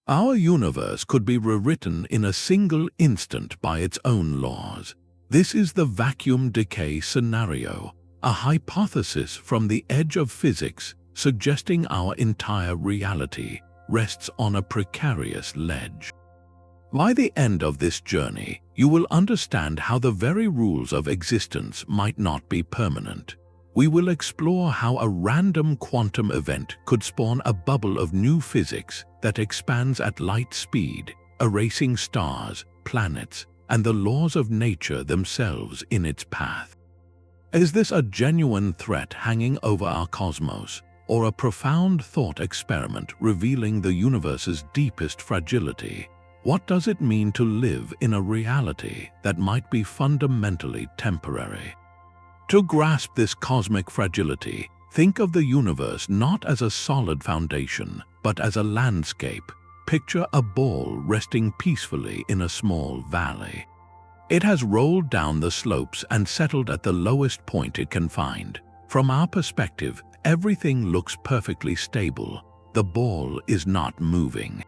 Our universe could be rewritten in a single instant by its own laws. This is the vacuum decay scenario, a hypothesis from the edge of physics suggesting our entire reality rests on a precarious ledge. By the end of this journey, you will understand how the very rules of existence might not be permanent. We will explore how a random quantum event could spawn a bubble of new physics that expands at light speed, erasing stars, planets, and the laws of nature themselves in its path. Is this a genuine threat hanging over our cosmos, or a profound thought experiment revealing the universe's deepest fragility? What does it mean to live in a reality that might be fundamentally temporary? To grasp this cosmic fragility, think of the universe not as a solid foundation, but as a landscape. Picture a ball resting peacefully in a small valley. It has rolled down the slopes and settled at the lowest point it can find. From our perspective, everything looks perfectly stable. The ball is not moving.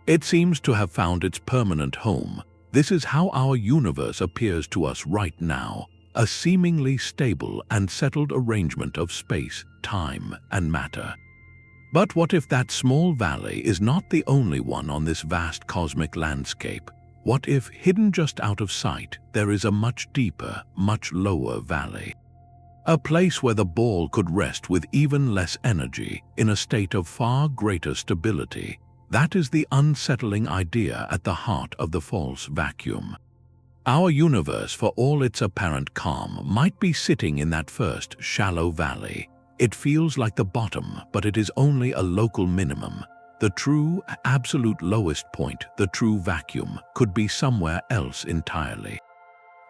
It seems to have found its permanent home. This is how our universe appears to us right now, a seemingly stable and settled arrangement of space, time, and matter. But what if that small valley is not the only one on this vast cosmic landscape? What if, hidden just out of sight, there is a much deeper, much lower valley? A place where the ball could rest with even less energy, in a state of far greater stability. That is the unsettling idea at the heart of the false vacuum. Our universe, for all its apparent calm, might be sitting in that first shallow valley. It feels like the bottom, but it is only a local minimum. The true, absolute lowest point, the true vacuum, could be somewhere else entirely.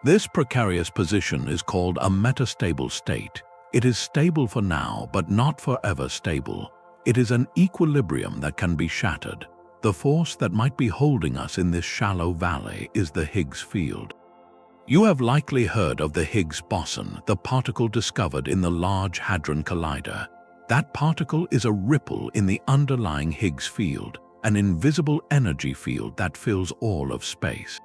This precarious position is called a metastable state. It is stable for now, but not forever stable. It is an equilibrium that can be shattered. The force that might be holding us in this shallow valley is the Higgs field. You have likely heard of the Higgs boson, the particle discovered in the Large Hadron Collider. That particle is a ripple in the underlying Higgs field, an invisible energy field that fills all of space.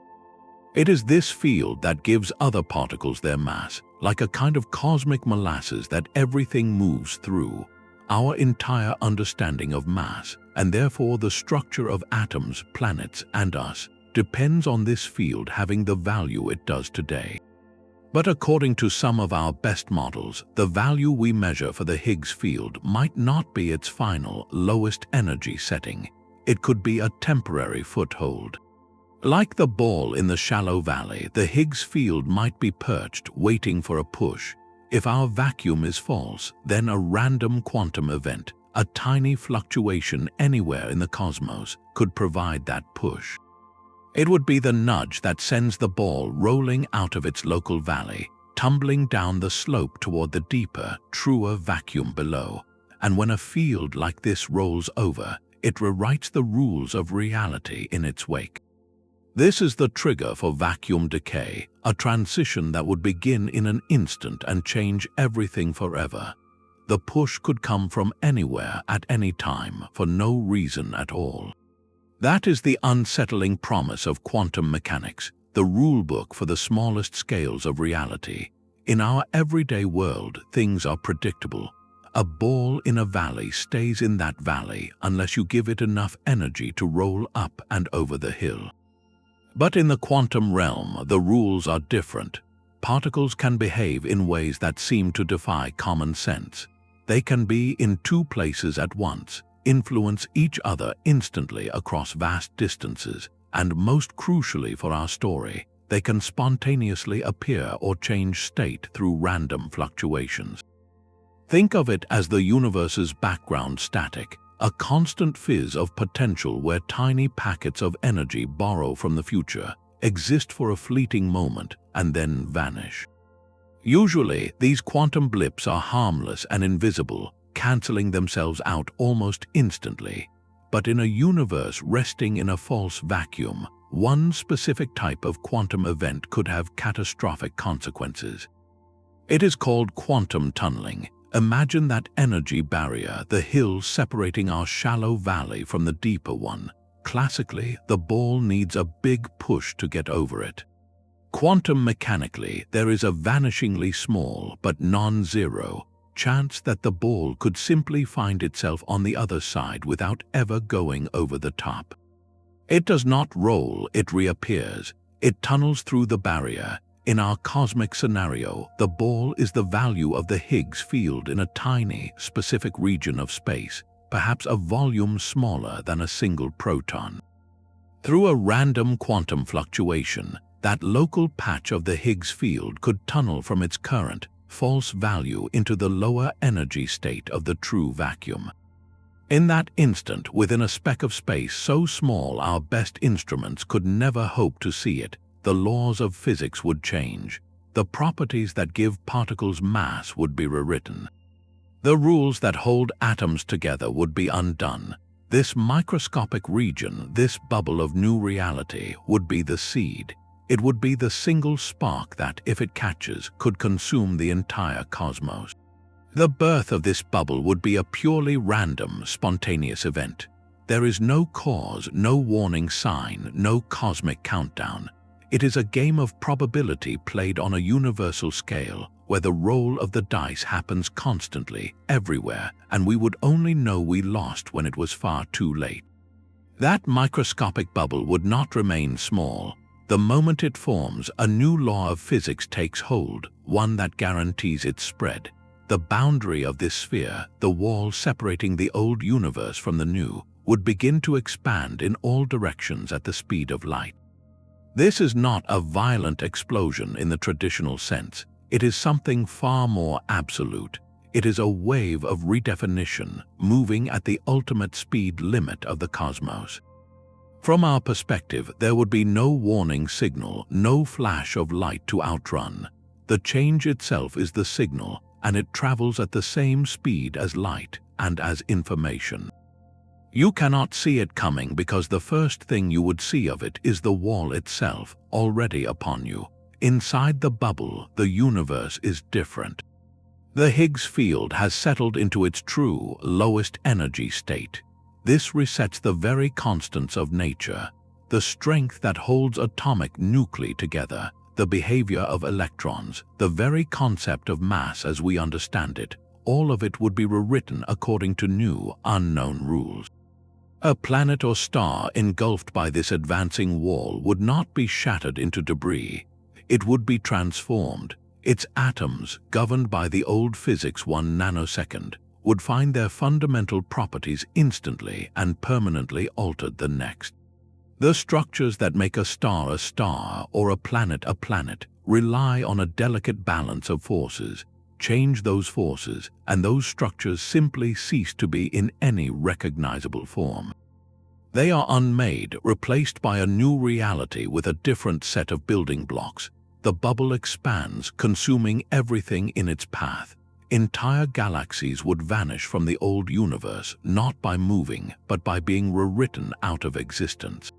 It is this field that gives other particles their mass, like a kind of cosmic molasses that everything moves through. Our entire understanding of mass, and therefore the structure of atoms, planets, and us, depends on this field having the value it does today. But according to some of our best models, the value we measure for the Higgs field might not be its final, lowest energy setting. It could be a temporary foothold. Like the ball in the shallow valley, the Higgs field might be perched, waiting for a push. If our vacuum is false, then a random quantum event, a tiny fluctuation anywhere in the cosmos, could provide that push. It would be the nudge that sends the ball rolling out of its local valley, tumbling down the slope toward the deeper, truer vacuum below. And when a field like this rolls over, it rewrites the rules of reality in its wake. This is the trigger for vacuum decay, a transition that would begin in an instant and change everything forever. The push could come from anywhere at any time for no reason at all. That is the unsettling promise of quantum mechanics, the rulebook for the smallest scales of reality. In our everyday world, things are predictable. A ball in a valley stays in that valley unless you give it enough energy to roll up and over the hill. But in the quantum realm, the rules are different. Particles can behave in ways that seem to defy common sense. They can be in two places at once, influence each other instantly across vast distances, and most crucially for our story, they can spontaneously appear or change state through random fluctuations. Think of it as the universe's background static, a constant fizz of potential where tiny packets of energy borrow from the future, exist for a fleeting moment, and then vanish. Usually, these quantum blips are harmless and invisible, canceling themselves out almost instantly. But in a universe resting in a false vacuum, one specific type of quantum event could have catastrophic consequences. It is called quantum tunneling. Imagine that energy barrier, the hill separating our shallow valley from the deeper one. Classically, the ball needs a big push to get over it. Quantum mechanically, there is a vanishingly small but non-zero chance that the ball could simply find itself on the other side without ever going over the top. It does not roll, it reappears. It tunnels through the barrier. In our cosmic scenario, the ball is the value of the Higgs field in a tiny, specific region of space, perhaps a volume smaller than a single proton. Through a random quantum fluctuation, that local patch of the Higgs field could tunnel from its current, false value into the lower energy state of the true vacuum. In that instant, within a speck of space so small our best instruments could never hope to see it, the laws of physics would change. The properties that give particles mass would be rewritten. The rules that hold atoms together would be undone. This microscopic region, this bubble of new reality, would be the seed. It would be the single spark that, if it catches, could consume the entire cosmos. The birth of this bubble would be a purely random, spontaneous event. There is no cause, no warning sign, no cosmic countdown. It is a game of probability played on a universal scale, where the roll of the dice happens constantly, everywhere, and we would only know we lost when it was far too late. That microscopic bubble would not remain small. The moment it forms, a new law of physics takes hold, one that guarantees its spread. The boundary of this sphere, the wall separating the old universe from the new, would begin to expand in all directions at the speed of light. This is not a violent explosion in the traditional sense. It is something far more absolute. It is a wave of redefinition, moving at the ultimate speed limit of the cosmos. From our perspective, there would be no warning signal, no flash of light to outrun. The change itself is the signal, and it travels at the same speed as light and as information. You cannot see it coming because the first thing you would see of it is the wall itself, already upon you. Inside the bubble, the universe is different. The Higgs field has settled into its true, lowest energy state. This resets the very constants of nature, the strength that holds atomic nuclei together, the behavior of electrons, the very concept of mass as we understand it. All of it would be rewritten according to new, unknown rules. A planet or star engulfed by this advancing wall would not be shattered into debris. It would be transformed. Its atoms, governed by the old physics 1 nanosecond, would find their fundamental properties instantly and permanently altered the next. The structures that make a star or a planet rely on a delicate balance of forces. Change those forces, and those structures simply cease to be in any recognizable form. They are unmade, replaced by a new reality with a different set of building blocks. The bubble expands, consuming everything in its path. Entire galaxies would vanish from the old universe, not by moving, but by being rewritten out of existence.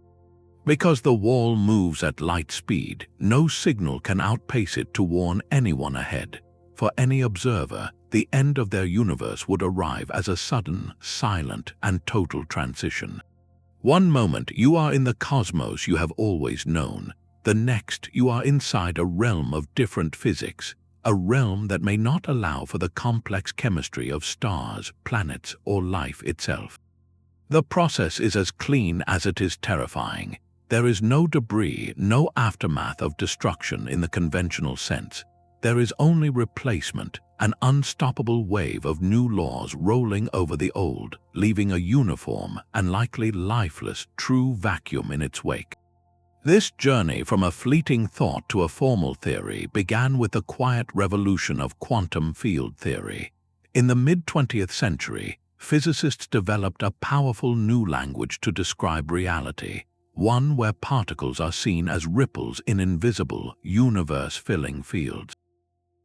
Because the wall moves at light speed, no signal can outpace it to warn anyone ahead. For any observer, the end of their universe would arrive as a sudden, silent, and total transition. One moment you are in the cosmos you have always known. The next you are inside a realm of different physics, a realm that may not allow for the complex chemistry of stars, planets, or life itself. The process is as clean as it is terrifying. There is no debris, no aftermath of destruction in the conventional sense. There is only replacement, an unstoppable wave of new laws rolling over the old, leaving a uniform and likely lifeless true vacuum in its wake. This journey from a fleeting thought to a formal theory began with the quiet revolution of quantum field theory. In the mid-20th century, physicists developed a powerful new language to describe reality, one where particles are seen as ripples in invisible, universe-filling fields.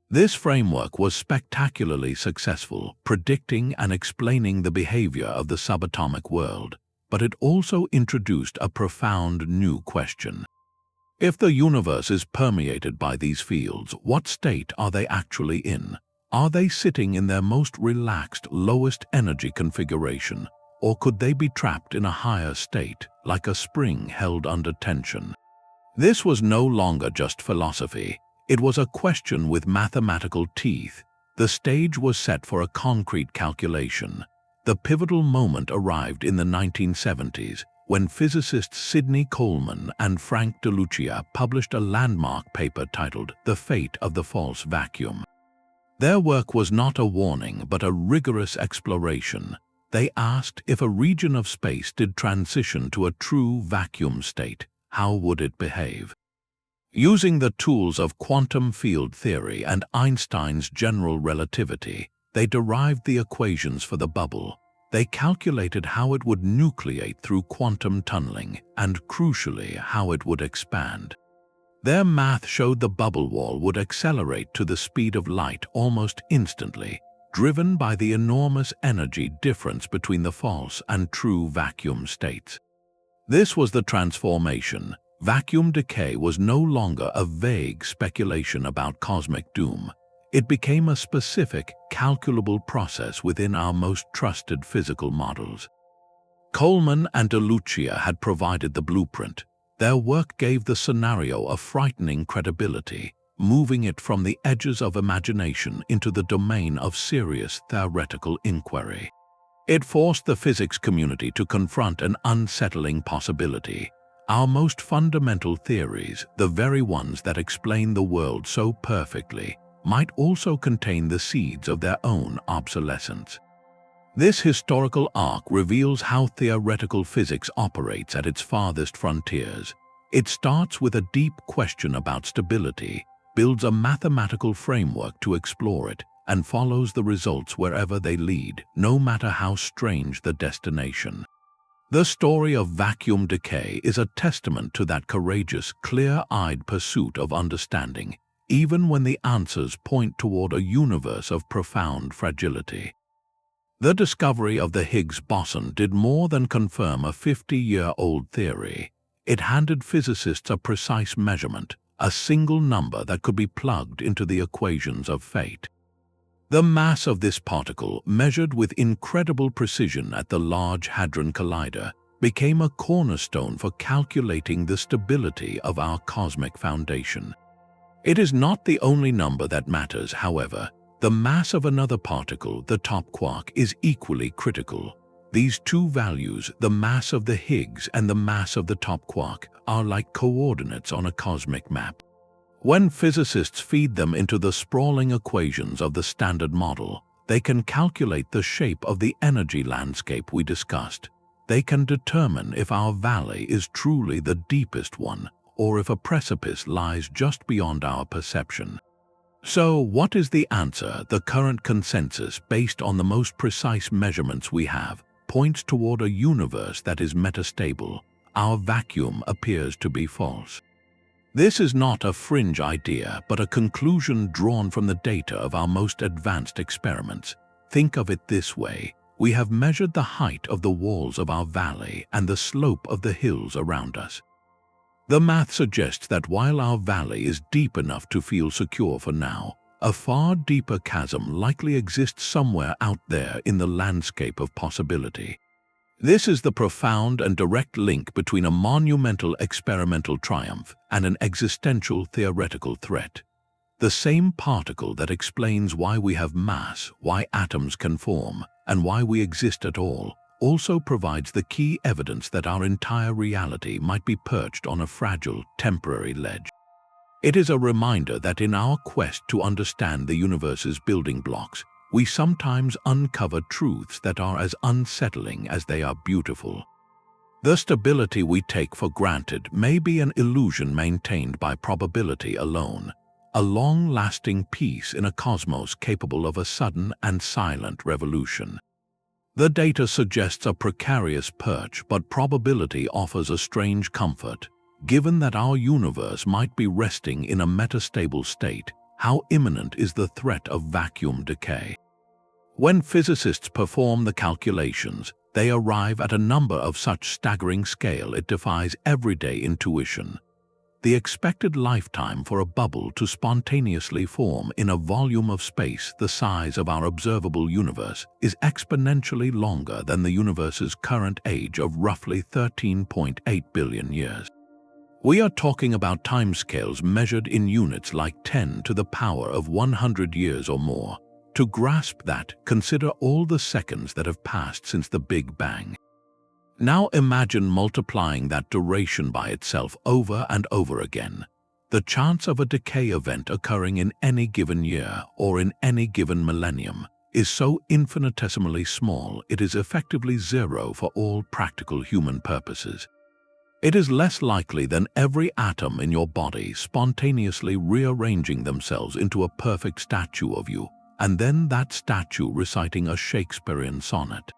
This framework was spectacularly successful, predicting and explaining the behavior of the subatomic world, but it also introduced a profound new question. If the universe is permeated by these fields, what state are they actually in? Are they sitting in their most relaxed, lowest energy configuration, or could they be trapped in a higher state, like a spring held under tension? This was no longer just philosophy. It was a question with mathematical teeth. The stage was set for a concrete calculation. The pivotal moment arrived in the 1970s, when physicists Sidney Coleman and Frank de Lucia published a landmark paper titled The Fate of the False Vacuum. Their work was not a warning but a rigorous exploration. They asked, if a region of space did transition to a true vacuum state, how would it behave? Using the tools of quantum field theory and Einstein's general relativity, they derived the equations for the bubble. They calculated how it would nucleate through quantum tunneling and, crucially, how it would expand. Their math showed the bubble wall would accelerate to the speed of light almost instantly, driven by the enormous energy difference between the false and true vacuum states. This was the transformation. Vacuum decay was no longer a vague speculation about cosmic doom. It became a specific, calculable process within our most trusted physical models. Coleman and de Lucia had provided the blueprint. Their work gave the scenario a frightening credibility, moving it from the edges of imagination into the domain of serious theoretical inquiry. It forced the physics community to confront an unsettling possibility. Our most fundamental theories, the very ones that explain the world so perfectly, might also contain the seeds of their own obsolescence. This historical arc reveals how theoretical physics operates at its farthest frontiers. It starts with a deep question about stability, builds a mathematical framework to explore it, and follows the results wherever they lead, no matter how strange the destination. The story of vacuum decay is a testament to that courageous, clear-eyed pursuit of understanding, even when the answers point toward a universe of profound fragility. The discovery of the Higgs boson did more than confirm a 50-year-old theory. It handed physicists a precise measurement, a single number that could be plugged into the equations of fate. The mass of this particle, measured with incredible precision at the Large Hadron Collider, became a cornerstone for calculating the stability of our cosmic foundation. It is not the only number that matters, however. The mass of another particle, the top quark, is equally critical. These two values, the mass of the Higgs and the mass of the top quark, are like coordinates on a cosmic map. When physicists feed them into the sprawling equations of the Standard Model, they can calculate the shape of the energy landscape we discussed. They can determine if our valley is truly the deepest one, or if a precipice lies just beyond our perception. So, what is the answer? The current consensus, based on the most precise measurements we have, points toward a universe that is metastable. Our vacuum appears to be false. This is not a fringe idea, but a conclusion drawn from the data of our most advanced experiments. Think of it this way. We have measured the height of the walls of our valley and the slope of the hills around us. The math suggests that while our valley is deep enough to feel secure for now, a far deeper chasm likely exists somewhere out there in the landscape of possibility. This is the profound and direct link between a monumental experimental triumph and an existential theoretical threat. The same particle that explains why we have mass, why atoms can form, and why we exist at all, also provides the key evidence that our entire reality might be perched on a fragile, temporary ledge. It is a reminder that in our quest to understand the universe's building blocks, we sometimes uncover truths that are as unsettling as they are beautiful. The stability we take for granted may be an illusion maintained by probability alone, a long-lasting peace in a cosmos capable of a sudden and silent revolution. The data suggests a precarious perch, but probability offers a strange comfort. Given that our universe might be resting in a metastable state, how imminent is the threat of vacuum decay? When physicists perform the calculations, they arrive at a number of such staggering scale it defies everyday intuition. the expected lifetime for a bubble to spontaneously form in a volume of space the size of our observable universe is exponentially longer than the universe's current age of roughly 13.8 billion years. We are talking about timescales measured in units like 10 to the power of 100 years or more. To grasp that, consider all the seconds that have passed since the Big Bang. Now imagine multiplying that duration by itself over and over again. The chance of a decay event occurring in any given year or in any given millennium is so infinitesimally small it is effectively zero for all practical human purposes. It is less likely than every atom in your body spontaneously rearranging themselves into a perfect statue of you, and then that statue reciting a Shakespearean sonnet.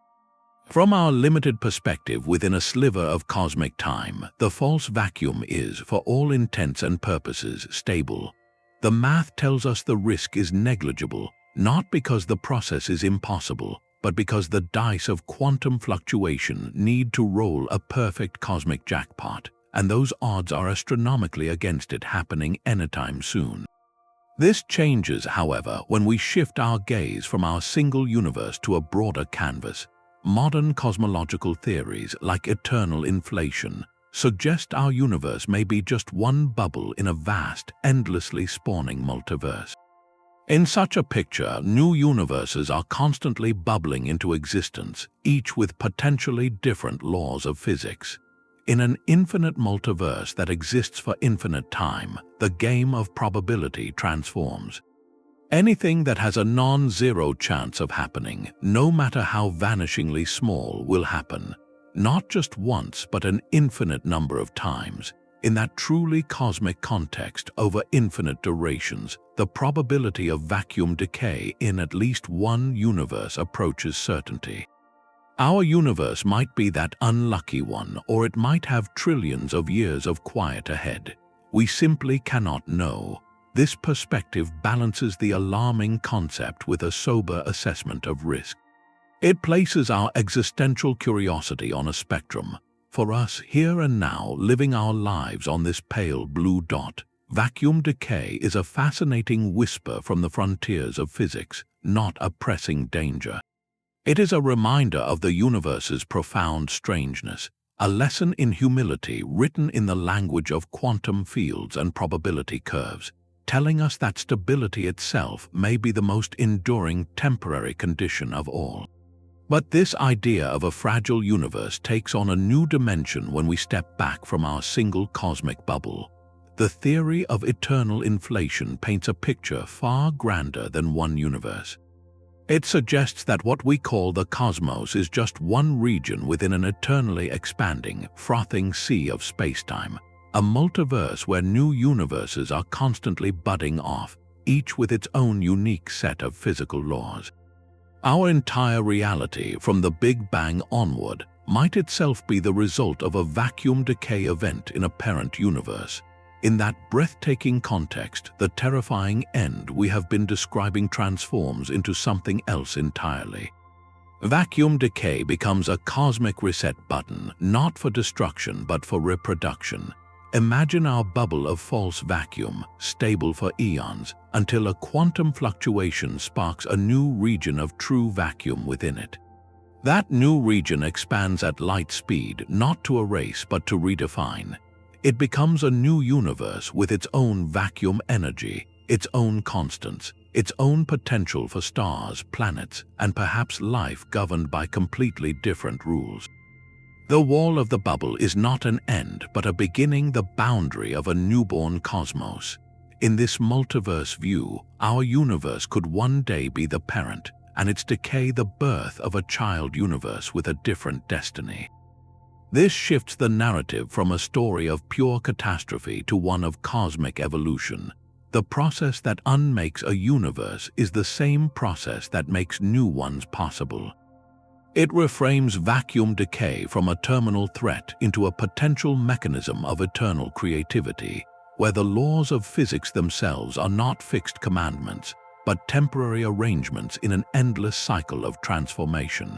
From our limited perspective within a sliver of cosmic time, the false vacuum is, for all intents and purposes, stable. The math tells us the risk is negligible, not because the process is impossible, but because the dice of quantum fluctuation need to roll a perfect cosmic jackpot, and those odds are astronomically against it happening anytime soon. This changes, however, when we shift our gaze from our single universe to a broader canvas. Modern cosmological theories, like eternal inflation, suggest our universe may be just one bubble in a vast, endlessly spawning multiverse. In such a picture, new universes are constantly bubbling into existence, each with potentially different laws of physics. In an infinite multiverse that exists for infinite time, the game of probability transforms. Anything that has a non-zero chance of happening, no matter how vanishingly small, will happen, not just once but an infinite number of times. In that truly cosmic context over infinite durations, the probability of vacuum decay in at least one universe approaches certainty. Our universe might be that unlucky one, or it might have trillions of years of quiet ahead. We simply cannot know. This perspective balances the alarming concept with a sober assessment of risk. It places our existential curiosity on a spectrum. For us, here and now, living our lives on this pale blue dot, vacuum decay is a fascinating whisper from the frontiers of physics, not a pressing danger. It is a reminder of the universe's profound strangeness, a lesson in humility written in the language of quantum fields and probability curves, telling us that stability itself may be the most enduring temporary condition of all. But this idea of a fragile universe takes on a new dimension when we step back from our single cosmic bubble. The theory of eternal inflation paints a picture far grander than one universe. It suggests that what we call the cosmos is just one region within an eternally expanding, frothing sea of spacetime, a multiverse where new universes are constantly budding off, each with its own unique set of physical laws. Our entire reality, from the Big Bang onward, might itself be the result of a vacuum decay event in a parent universe. In that breathtaking context, the terrifying end we have been describing transforms into something else entirely. Vacuum decay becomes a cosmic reset button, not for destruction but for reproduction. Imagine our bubble of false vacuum, stable for eons, until a quantum fluctuation sparks a new region of true vacuum within it. That new region expands at light speed, not to erase but to redefine. It becomes a new universe with its own vacuum energy, its own constants, its own potential for stars, planets, and perhaps life governed by completely different rules. The wall of the bubble is not an end, but a beginning, the boundary of a newborn cosmos. In this multiverse view, our universe could one day be the parent, and its decay the birth of a child universe with a different destiny. This shifts the narrative from a story of pure catastrophe to one of cosmic evolution. The process that unmakes a universe is the same process that makes new ones possible. It reframes vacuum decay from a terminal threat into a potential mechanism of eternal creativity, where the laws of physics themselves are not fixed commandments, but temporary arrangements in an endless cycle of transformation.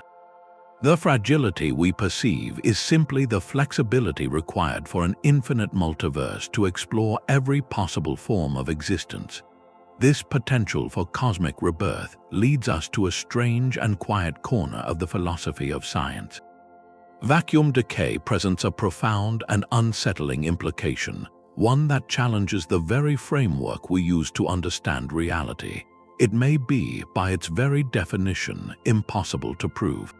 The fragility we perceive is simply the flexibility required for an infinite multiverse to explore every possible form of existence. This potential for cosmic rebirth leads us to a strange and quiet corner of the philosophy of science. Vacuum decay presents a profound and unsettling implication, one that challenges the very framework we use to understand reality. It may be, by its very definition, impossible to prove.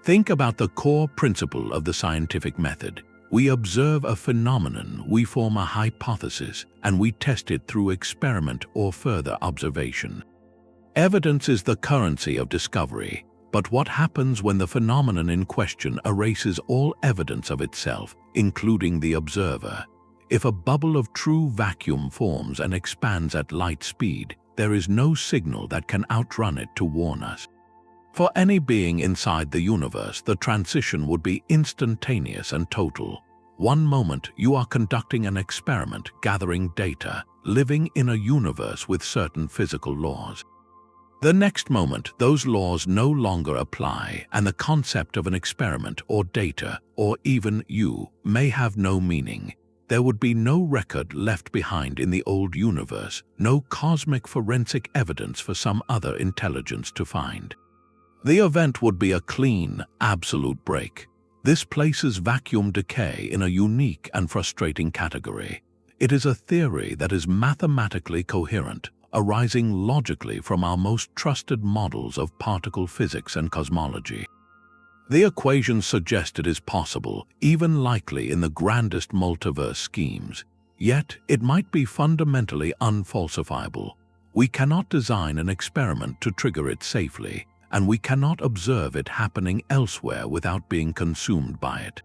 Think about the core principle of the scientific method. We observe a phenomenon, we form a hypothesis, and we test it through experiment or further observation. Evidence is the currency of discovery, but what happens when the phenomenon in question erases all evidence of itself, including the observer? If a bubble of true vacuum forms and expands at light speed, there is no signal that can outrun it to warn us. For any being inside the universe, the transition would be instantaneous and total. One moment you are conducting an experiment, gathering data, living in a universe with certain physical laws. The next moment, those laws no longer apply, and the concept of an experiment or data, or even you, may have no meaning. There would be no record left behind in the old universe, no cosmic forensic evidence for some other intelligence to find. The event would be a clean, absolute break. This places vacuum decay in a unique and frustrating category. It is a theory that is mathematically coherent, arising logically from our most trusted models of particle physics and cosmology. The equations suggest it is possible, even likely in the grandest multiverse schemes. Yet, it might be fundamentally unfalsifiable. We cannot design an experiment to trigger it safely, and we cannot observe it happening elsewhere without being consumed by it.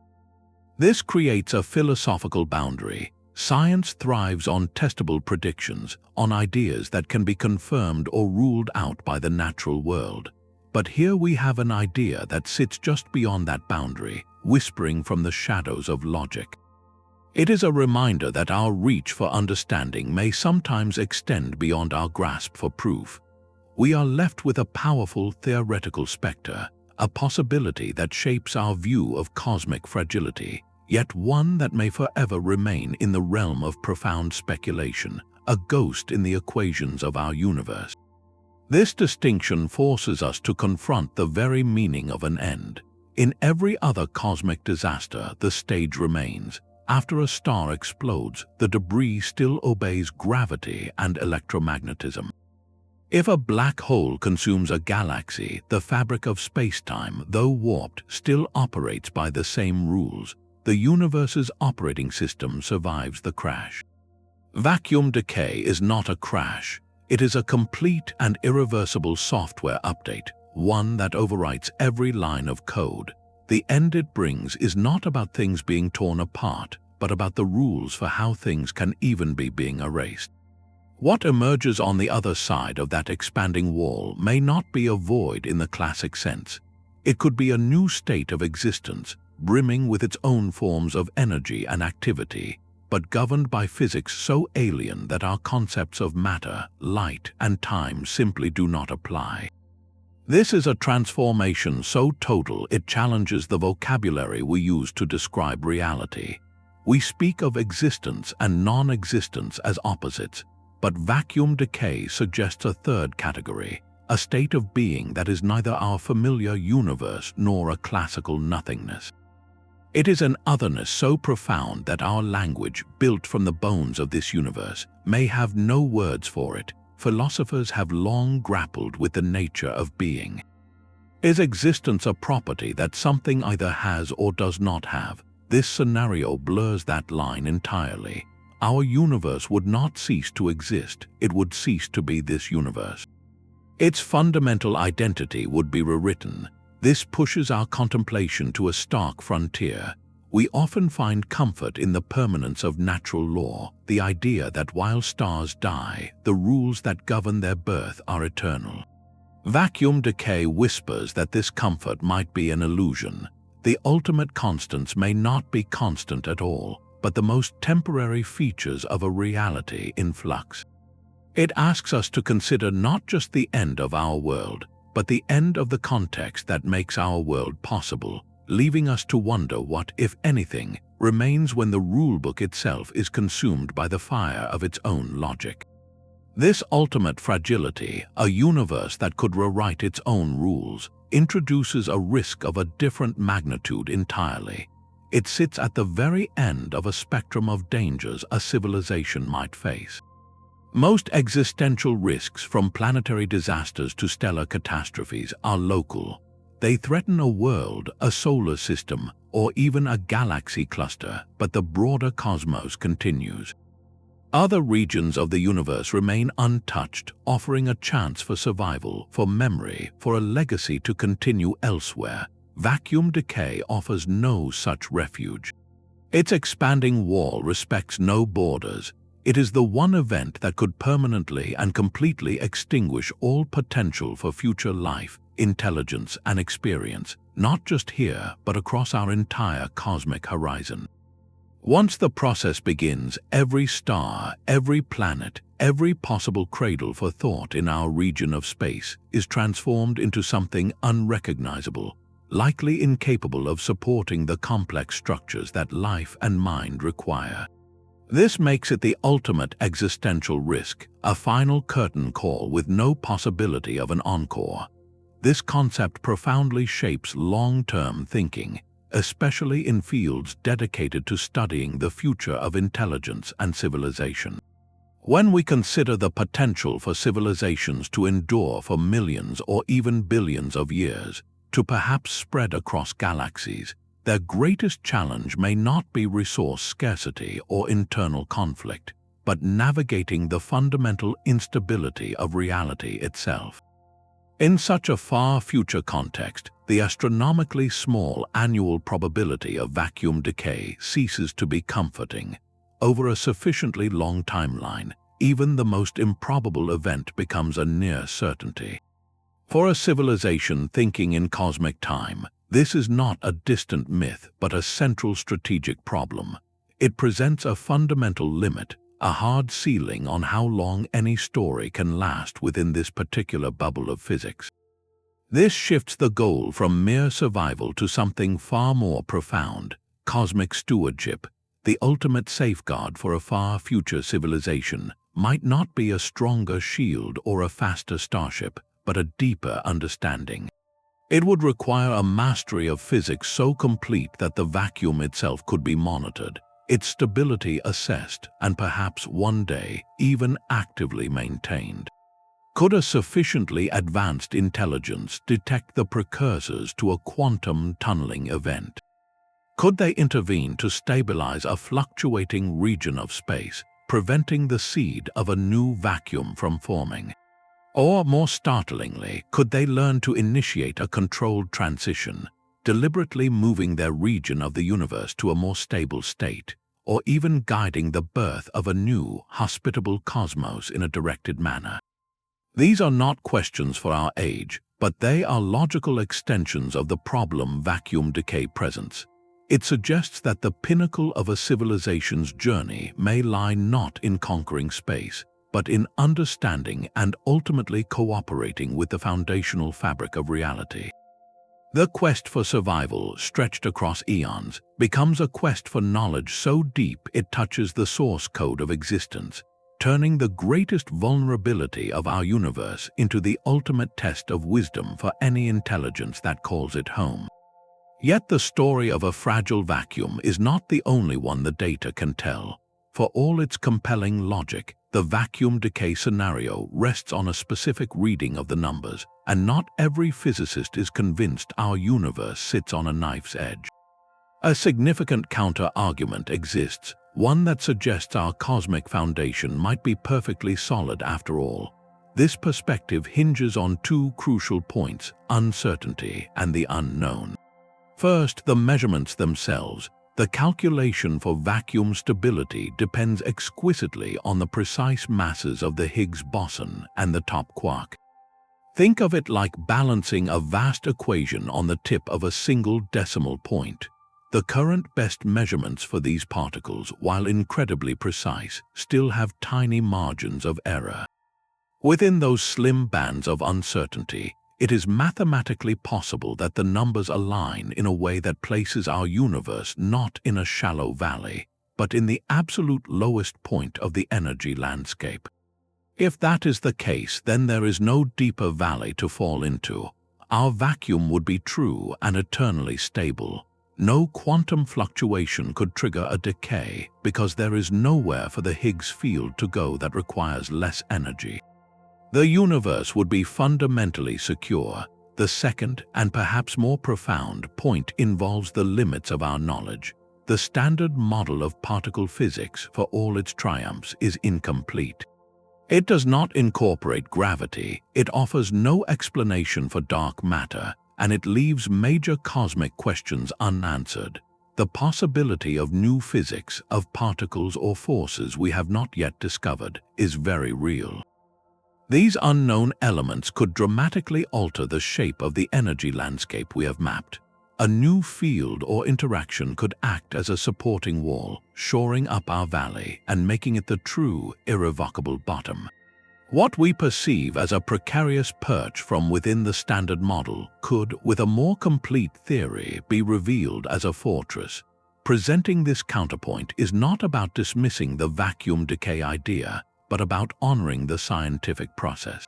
This creates a philosophical boundary. Science thrives on testable predictions, on ideas that can be confirmed or ruled out by the natural world. But here we have an idea that sits just beyond that boundary, whispering from the shadows of logic. It is a reminder that our reach for understanding may sometimes extend beyond our grasp for proof. We are left with a powerful theoretical specter, a possibility that shapes our view of cosmic fragility, yet one that may forever remain in the realm of profound speculation, a ghost in the equations of our universe. This distinction forces us to confront the very meaning of an end. In every other cosmic disaster, the stage remains. After a star explodes, the debris still obeys gravity and electromagnetism. If a black hole consumes a galaxy, the fabric of spacetime, though warped, still operates by the same rules. The universe's operating system survives the crash. Vacuum decay is not a crash. It is a complete and irreversible software update, one that overwrites every line of code. The end it brings is not about things being torn apart, but about the rules for how things can even be being erased. What emerges on the other side of that expanding wall may not be a void in the classic sense. It could be a new state of existence, brimming with its own forms of energy and activity, but governed by physics so alien that our concepts of matter, light, and time simply do not apply. This is a transformation so total it challenges the vocabulary we use to describe reality. We speak of existence and non-existence as opposites, but vacuum decay suggests a third category, a state of being that is neither our familiar universe nor a classical nothingness. It is an otherness so profound that our language, built from the bones of this universe, may have no words for it. Philosophers have long grappled with the nature of being. Is existence a property that something either has or does not have? This scenario blurs that line entirely. Our universe would not cease to exist, it would cease to be this universe. Its fundamental identity would be rewritten. This pushes our contemplation to a stark frontier. We often find comfort in the permanence of natural law, the idea that while stars die, the rules that govern their birth are eternal. Vacuum decay whispers that this comfort might be an illusion. The ultimate constants may not be constant at all, but the most temporary features of a reality in flux. It asks us to consider not just the end of our world, but the end of the context that makes our world possible, leaving us to wonder what, if anything, remains when the rulebook itself is consumed by the fire of its own logic. This ultimate fragility, a universe that could rewrite its own rules, introduces a risk of a different magnitude entirely. It sits at the very end of a spectrum of dangers a civilization might face. Most existential risks, from planetary disasters to stellar catastrophes, are local. They threaten a world, a solar system, or even a galaxy cluster, but the broader cosmos continues. Other regions of the universe remain untouched, offering a chance for survival, for memory, for a legacy to continue elsewhere. Vacuum decay offers no such refuge. Its expanding wall respects no borders. It is the one event that could permanently and completely extinguish all potential for future life, intelligence, and experience, not just here, but across our entire cosmic horizon. Once the process begins, every star, every planet, every possible cradle for thought in our region of space is transformed into something unrecognizable, likely incapable of supporting the complex structures that life and mind require. This makes it the ultimate existential risk, a final curtain call with no possibility of an encore. This concept profoundly shapes long-term thinking, especially in fields dedicated to studying the future of intelligence and civilization. When we consider the potential for civilizations to endure for millions or even billions of years, to perhaps spread across galaxies, their greatest challenge may not be resource scarcity or internal conflict, but navigating the fundamental instability of reality itself. In such a far future context, the astronomically small annual probability of vacuum decay ceases to be comforting. Over a sufficiently long timeline, even the most improbable event becomes a near certainty. For a civilization thinking in cosmic time, this is not a distant myth but a central strategic problem. It presents a fundamental limit, a hard ceiling on how long any story can last within this particular bubble of physics. This shifts the goal from mere survival to something far more profound: cosmic stewardship. The ultimate safeguard for a far future civilization might not be a stronger shield or a faster starship, but a deeper understanding. It would require a mastery of physics so complete that the vacuum itself could be monitored, its stability assessed, and perhaps one day even actively maintained. Could a sufficiently advanced intelligence detect the precursors to a quantum tunneling event? Could they intervene to stabilize a fluctuating region of space, preventing the seed of a new vacuum from forming? Or, more startlingly, could they learn to initiate a controlled transition, deliberately moving their region of the universe to a more stable state, or even guiding the birth of a new, hospitable cosmos in a directed manner? These are not questions for our age, but they are logical extensions of the problem vacuum decay presents. It suggests that the pinnacle of a civilization's journey may lie not in conquering space, but in understanding and ultimately cooperating with the foundational fabric of reality. The quest for survival, stretched across eons, becomes a quest for knowledge so deep it touches the source code of existence, turning the greatest vulnerability of our universe into the ultimate test of wisdom for any intelligence that calls it home. Yet the story of a fragile vacuum is not the only one the data can tell. For all its compelling logic, the vacuum decay scenario rests on a specific reading of the numbers, and not every physicist is convinced our universe sits on a knife's edge. A significant counter-argument exists, one that suggests our cosmic foundation might be perfectly solid after all. This perspective hinges on two crucial points: uncertainty and the unknown. First, the measurements themselves. The calculation for vacuum stability depends exquisitely on the precise masses of the Higgs boson and the top quark. Think of it like balancing a vast equation on the tip of a single decimal point. The current best measurements for these particles, while incredibly precise, still have tiny margins of error. Within those slim bands of uncertainty, it is mathematically possible that the numbers align in a way that places our universe not in a shallow valley, but in the absolute lowest point of the energy landscape. If that is the case, then there is no deeper valley to fall into. Our vacuum would be true and eternally stable. No quantum fluctuation could trigger a decay because there is nowhere for the Higgs field to go that requires less energy. The universe would be fundamentally secure. The second, and perhaps more profound, point involves the limits of our knowledge. The standard model of particle physics, for all its triumphs, is incomplete. It does not incorporate gravity, it offers no explanation for dark matter, and it leaves major cosmic questions unanswered. The possibility of new physics, of particles or forces we have not yet discovered, is very real. These unknown elements could dramatically alter the shape of the energy landscape we have mapped. A new field or interaction could act as a supporting wall, shoring up our valley and making it the true, irrevocable bottom. What we perceive as a precarious perch from within the standard model could, with a more complete theory, be revealed as a fortress. Presenting this counterpoint is not about dismissing the vacuum decay idea, but about honoring the scientific process.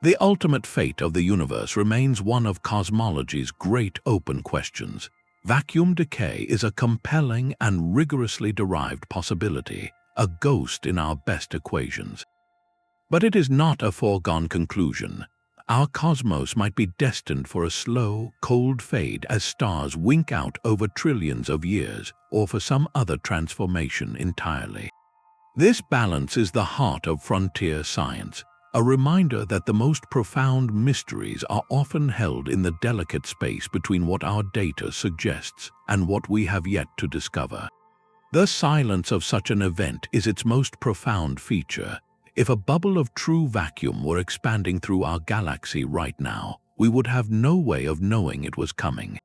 The ultimate fate of the universe remains one of cosmology's great open questions. Vacuum decay is a compelling and rigorously derived possibility, a ghost in our best equations. But it is not a foregone conclusion. Our cosmos might be destined for a slow, cold fade as stars wink out over trillions of years, or for some other transformation entirely. This balance is the heart of frontier science, a reminder that the most profound mysteries are often held in the delicate space between what our data suggests and what we have yet to discover. The silence of such an event is its most profound feature. If a bubble of true vacuum were expanding through our galaxy right now, we would have no way of knowing it was coming.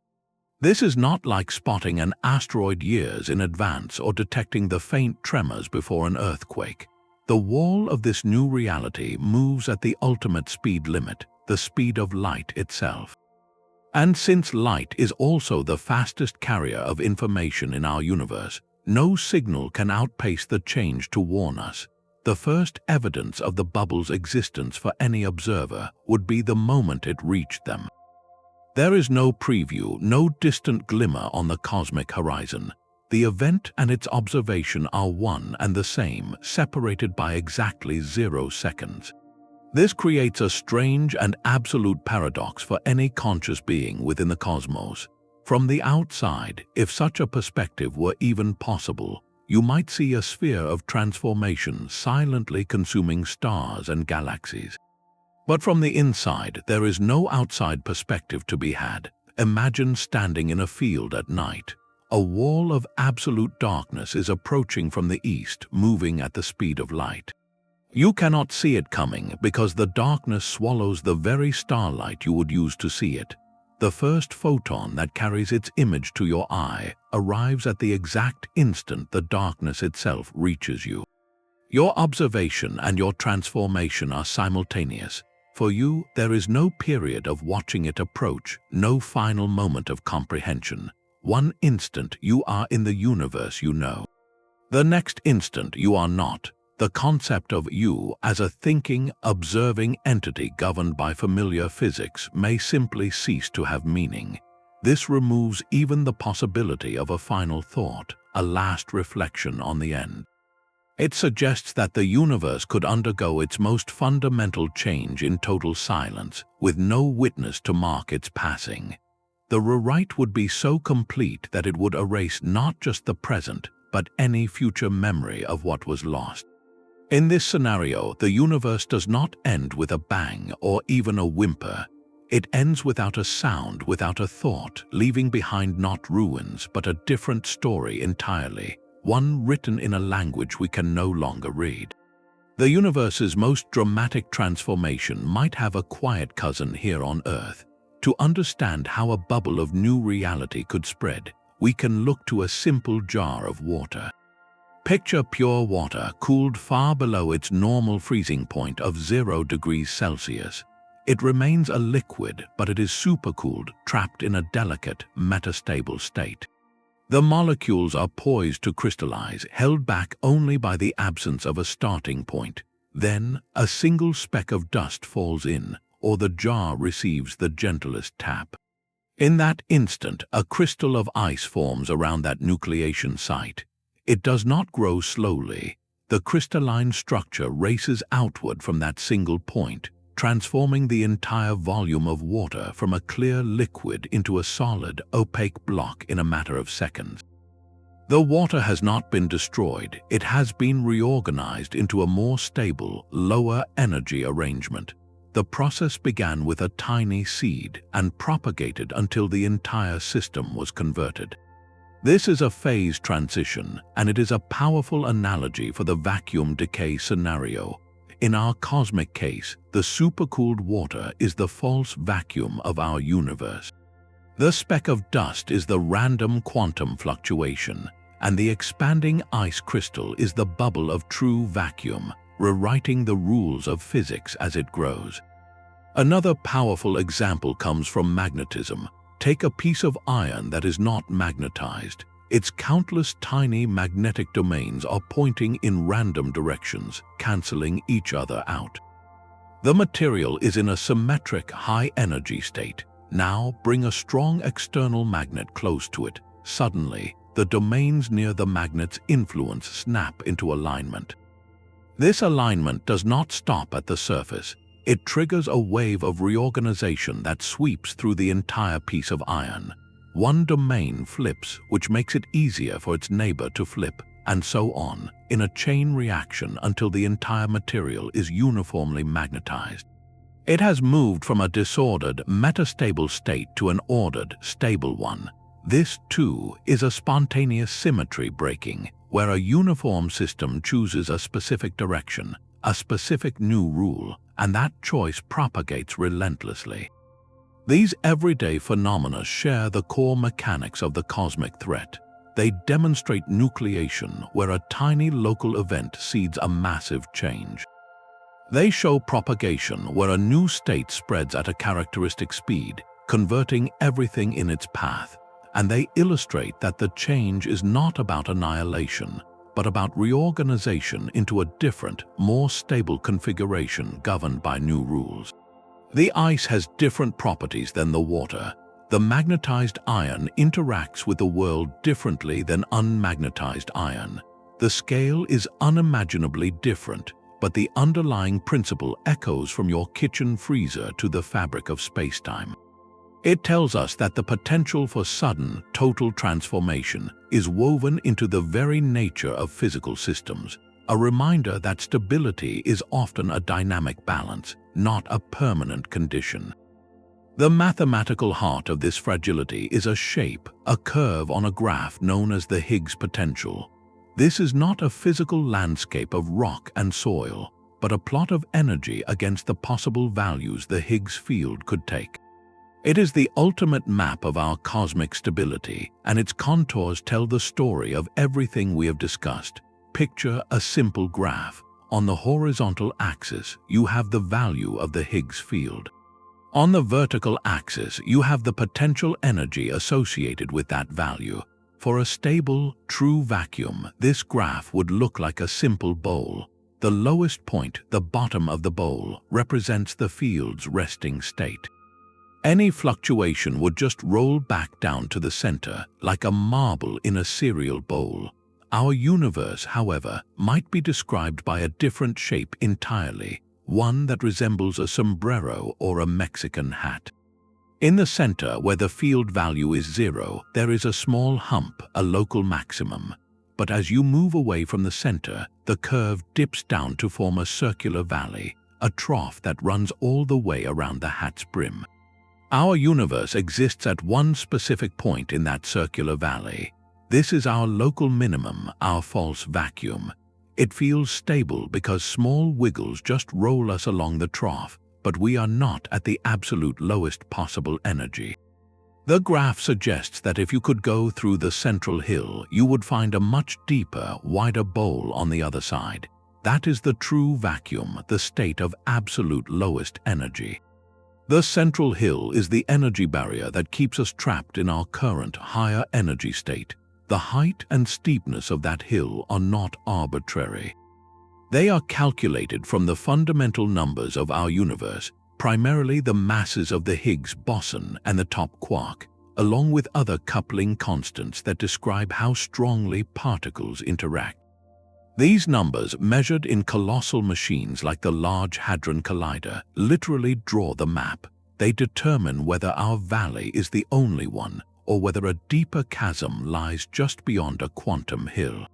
This is not like spotting an asteroid years in advance or detecting the faint tremors before an earthquake. The wall of this new reality moves at the ultimate speed limit, the speed of light itself. And since light is also the fastest carrier of information in our universe, no signal can outpace the change to warn us. The first evidence of the bubble's existence for any observer would be the moment it reached them. There is no preview, no distant glimmer on the cosmic horizon. The event and its observation are one and the same, separated by exactly 0 seconds. This creates a strange and absolute paradox for any conscious being within the cosmos. From the outside, if such a perspective were even possible, you might see a sphere of transformation silently consuming stars and galaxies. But from the inside, there is no outside perspective to be had. Imagine standing in a field at night. A wall of absolute darkness is approaching from the east, moving at the speed of light. You cannot see it coming because the darkness swallows the very starlight you would use to see it. The first photon that carries its image to your eye arrives at the exact instant the darkness itself reaches you. Your observation and your transformation are simultaneous. For you, there is no period of watching it approach, no final moment of comprehension. One instant you are in the universe you know. The next instant you are not. The concept of you as a thinking, observing entity governed by familiar physics may simply cease to have meaning. This removes even the possibility of a final thought, a last reflection on the end. It suggests that the universe could undergo its most fundamental change in total silence, with no witness to mark its passing. The rewrite would be so complete that it would erase not just the present, but any future memory of what was lost. In this scenario, the universe does not end with a bang or even a whimper. It ends without a sound, without a thought, leaving behind not ruins, but a different story entirely, one written in a language we can no longer read. The universe's most dramatic transformation might have a quiet cousin here on Earth. To understand how a bubble of new reality could spread, we can look to a simple jar of water. Picture pure water cooled far below its normal freezing point of 0 degrees Celsius. It remains a liquid, but it is supercooled, trapped in a delicate, metastable state. The molecules are poised to crystallize, held back only by the absence of a starting point. Then, a single speck of dust falls in, or the jar receives the gentlest tap. In that instant, a crystal of ice forms around that nucleation site. It does not grow slowly. The crystalline structure races outward from that single point, transforming the entire volume of water from a clear liquid into a solid, opaque block in a matter of seconds. The water has not been destroyed, it has been reorganized into a more stable, lower energy arrangement. The process began with a tiny seed and propagated until the entire system was converted. This is a phase transition, and it is a powerful analogy for the vacuum decay scenario. In our cosmic case, the supercooled water is the false vacuum of our universe. The speck of dust is the random quantum fluctuation, and the expanding ice crystal is the bubble of true vacuum, rewriting the rules of physics as it grows. Another powerful example comes from magnetism. Take a piece of iron that is not magnetized. Its countless tiny magnetic domains are pointing in random directions, canceling each other out. The material is in a symmetric, high-energy state. Now bring a strong external magnet close to it. Suddenly, the domains near the magnet's influence snap into alignment. This alignment does not stop at the surface. It triggers a wave of reorganization that sweeps through the entire piece of iron. One domain flips, which makes it easier for its neighbor to flip, and so on, in a chain reaction until the entire material is uniformly magnetized. It has moved from a disordered, metastable state to an ordered, stable one. This, too, is a spontaneous symmetry breaking, where a uniform system chooses a specific direction, a specific new rule, and that choice propagates relentlessly. These everyday phenomena share the core mechanics of the cosmic threat. They demonstrate nucleation, where a tiny local event seeds a massive change. They show propagation, where a new state spreads at a characteristic speed, converting everything in its path. And they illustrate that the change is not about annihilation, but about reorganization into a different, more stable configuration governed by new rules. The ice has different properties than the water. The magnetized iron interacts with the world differently than unmagnetized iron. The scale is unimaginably different, but the underlying principle echoes from your kitchen freezer to the fabric of spacetime. It tells us that the potential for sudden, total transformation is woven into the very nature of physical systems, a reminder that stability is often a dynamic balance, not a permanent condition. The mathematical heart of this fragility is a shape, a curve on a graph known as the Higgs Potential. This is not a physical landscape of rock and soil, but a plot of energy against the possible values the Higgs field could take. It is the ultimate map of our cosmic stability, and its contours tell the story of everything we have discussed. Picture a simple graph. On the horizontal axis, you have the value of the Higgs field. On the vertical axis, you have the potential energy associated with that value. For a stable, true vacuum, this graph would look like a simple bowl. The lowest point, the bottom of the bowl, represents the field's resting state. Any fluctuation would just roll back down to the center, like a marble in a cereal bowl. Our universe, however, might be described by a different shape entirely, one that resembles a sombrero or a Mexican hat. In the center, where the field value is 0, there is a small hump, a local maximum. But as you move away from the center, the curve dips down to form a circular valley, a trough that runs all the way around the hat's brim. Our universe exists at one specific point in that circular valley. This is our local minimum, our false vacuum. It feels stable because small wiggles just roll us along the trough, but we are not at the absolute lowest possible energy. The graph suggests that if you could go through the central hill, you would find a much deeper, wider bowl on the other side. That is the true vacuum, the state of absolute lowest energy. The central hill is the energy barrier that keeps us trapped in our current higher energy state. The height and steepness of that hill are not arbitrary. They are calculated from the fundamental numbers of our universe, primarily the masses of the Higgs boson and the top quark, along with other coupling constants that describe how strongly particles interact. These numbers, measured in colossal machines like the Large Hadron Collider, literally draw the map. They determine whether our valley is the only one, or whether a deeper chasm lies just beyond a quantum hill.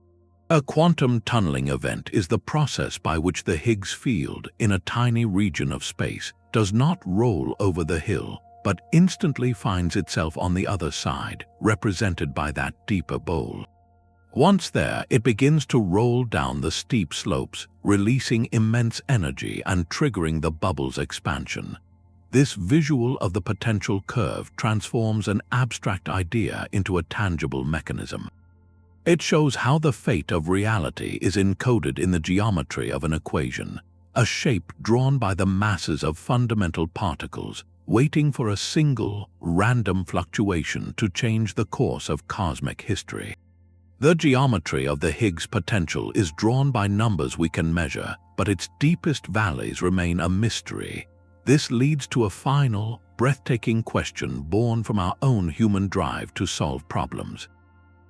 A quantum tunneling event is the process by which the Higgs field, in a tiny region of space, does not roll over the hill, but instantly finds itself on the other side, represented by that deeper bowl. Once there, it begins to roll down the steep slopes, releasing immense energy and triggering the bubble's expansion. This visual of the potential curve transforms an abstract idea into a tangible mechanism. It shows how the fate of reality is encoded in the geometry of an equation, a shape drawn by the masses of fundamental particles, waiting for a single, random fluctuation to change the course of cosmic history. The geometry of the Higgs potential is drawn by numbers we can measure, but its deepest valleys remain a mystery. This leads to a final, breathtaking question born from our own human drive to solve problems.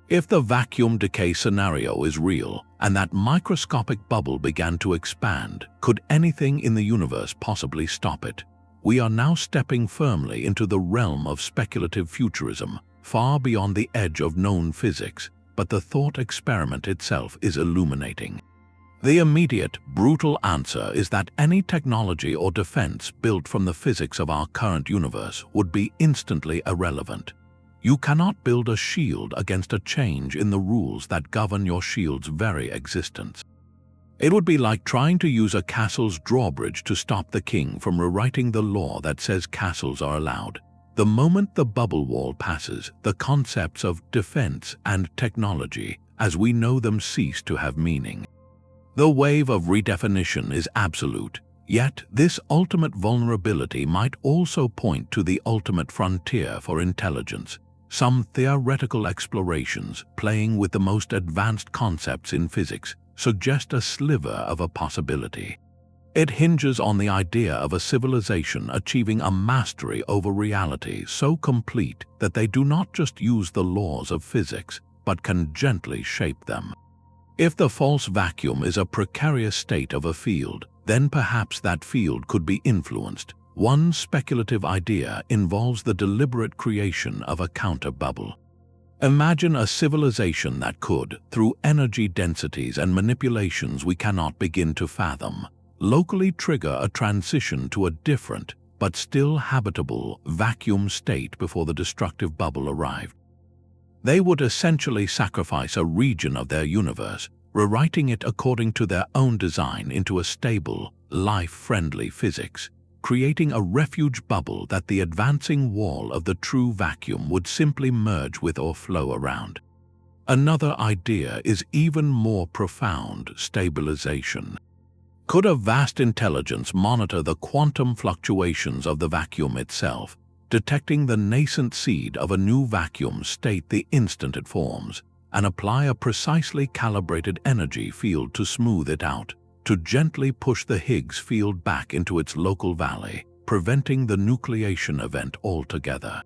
If the vacuum decay scenario is real, and that microscopic bubble began to expand, could anything in the universe possibly stop it? We are now stepping firmly into the realm of speculative futurism, far beyond the edge of known physics, but the thought experiment itself is illuminating. The immediate, brutal answer is that any technology or defense built from the physics of our current universe would be instantly irrelevant. You cannot build a shield against a change in the rules that govern your shield's very existence. It would be like trying to use a castle's drawbridge to stop the king from rewriting the law that says castles are allowed. The moment the bubble wall passes, the concepts of defense and technology, as we know them, cease to have meaning. The wave of redefinition is absolute, yet this ultimate vulnerability might also point to the ultimate frontier for intelligence. Some theoretical explorations, playing with the most advanced concepts in physics, suggest a sliver of a possibility. It hinges on the idea of a civilization achieving a mastery over reality so complete that they do not just use the laws of physics, but can gently shape them. If the false vacuum is a precarious state of a field, then perhaps that field could be influenced. One speculative idea involves the deliberate creation of a counter-bubble. Imagine a civilization that could, through energy densities and manipulations we cannot begin to fathom, locally trigger a transition to a different, but still habitable, vacuum state before the destructive bubble arrived. They would essentially sacrifice a region of their universe, rewriting it according to their own design into a stable, life-friendly physics, creating a refuge bubble that the advancing wall of the true vacuum would simply merge with or flow around. Another idea is even more profound: stabilization. Could a vast intelligence monitor the quantum fluctuations of the vacuum itself, detecting the nascent seed of a new vacuum state the instant it forms, and apply a precisely calibrated energy field to smooth it out, to gently push the Higgs field back into its local valley, preventing the nucleation event altogether?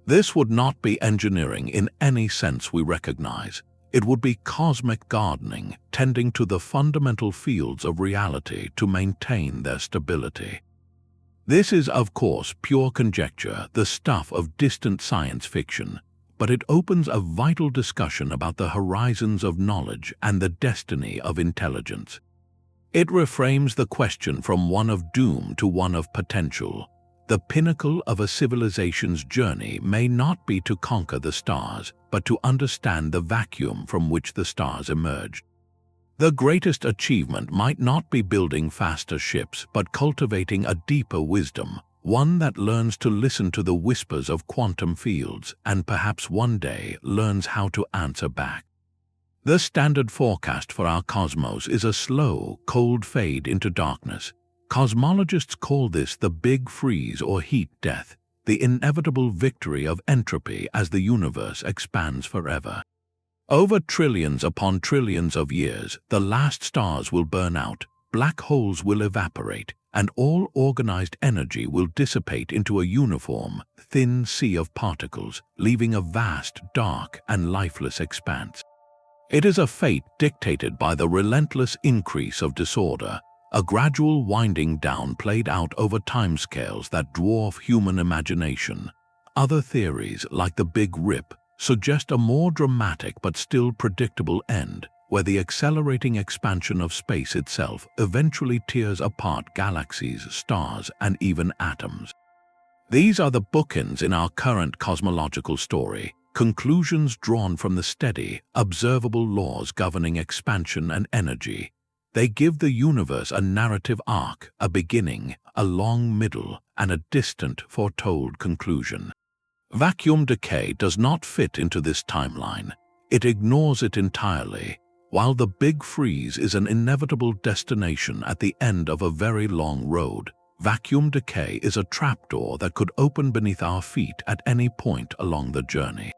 This would not be engineering in any sense we recognize. It would be cosmic gardening, tending to the fundamental fields of reality to maintain their stability. This is, of course, pure conjecture, the stuff of distant science fiction, but it opens a vital discussion about the horizons of knowledge and the destiny of intelligence. It reframes the question from one of doom to one of potential. The pinnacle of a civilization's journey may not be to conquer the stars, but to understand the vacuum from which the stars emerged. The greatest achievement might not be building faster ships, but cultivating a deeper wisdom, one that learns to listen to the whispers of quantum fields and perhaps one day learns how to answer back. The standard forecast for our cosmos is a slow, cold fade into darkness. Cosmologists call this the Big Freeze or heat death, the inevitable victory of entropy as the universe expands forever. Over trillions upon trillions of years, the last stars will burn out, black holes will evaporate, and all organized energy will dissipate into a uniform, thin sea of particles, leaving a vast, dark, and lifeless expanse. It is a fate dictated by the relentless increase of disorder, a gradual winding down played out over timescales that dwarf human imagination. Other theories, like the Big Rip, suggest a more dramatic but still predictable end, where the accelerating expansion of space itself eventually tears apart galaxies, stars, and even atoms. These are the bookends in our current cosmological story, conclusions drawn from the steady, observable laws governing expansion and energy. They give the universe a narrative arc, a beginning, a long middle, and a distant, foretold conclusion. Vacuum decay does not fit into this timeline. It ignores it entirely. While the Big Freeze is an inevitable destination at the end of a very long road, vacuum decay is a trapdoor that could open beneath our feet at any point along the journey.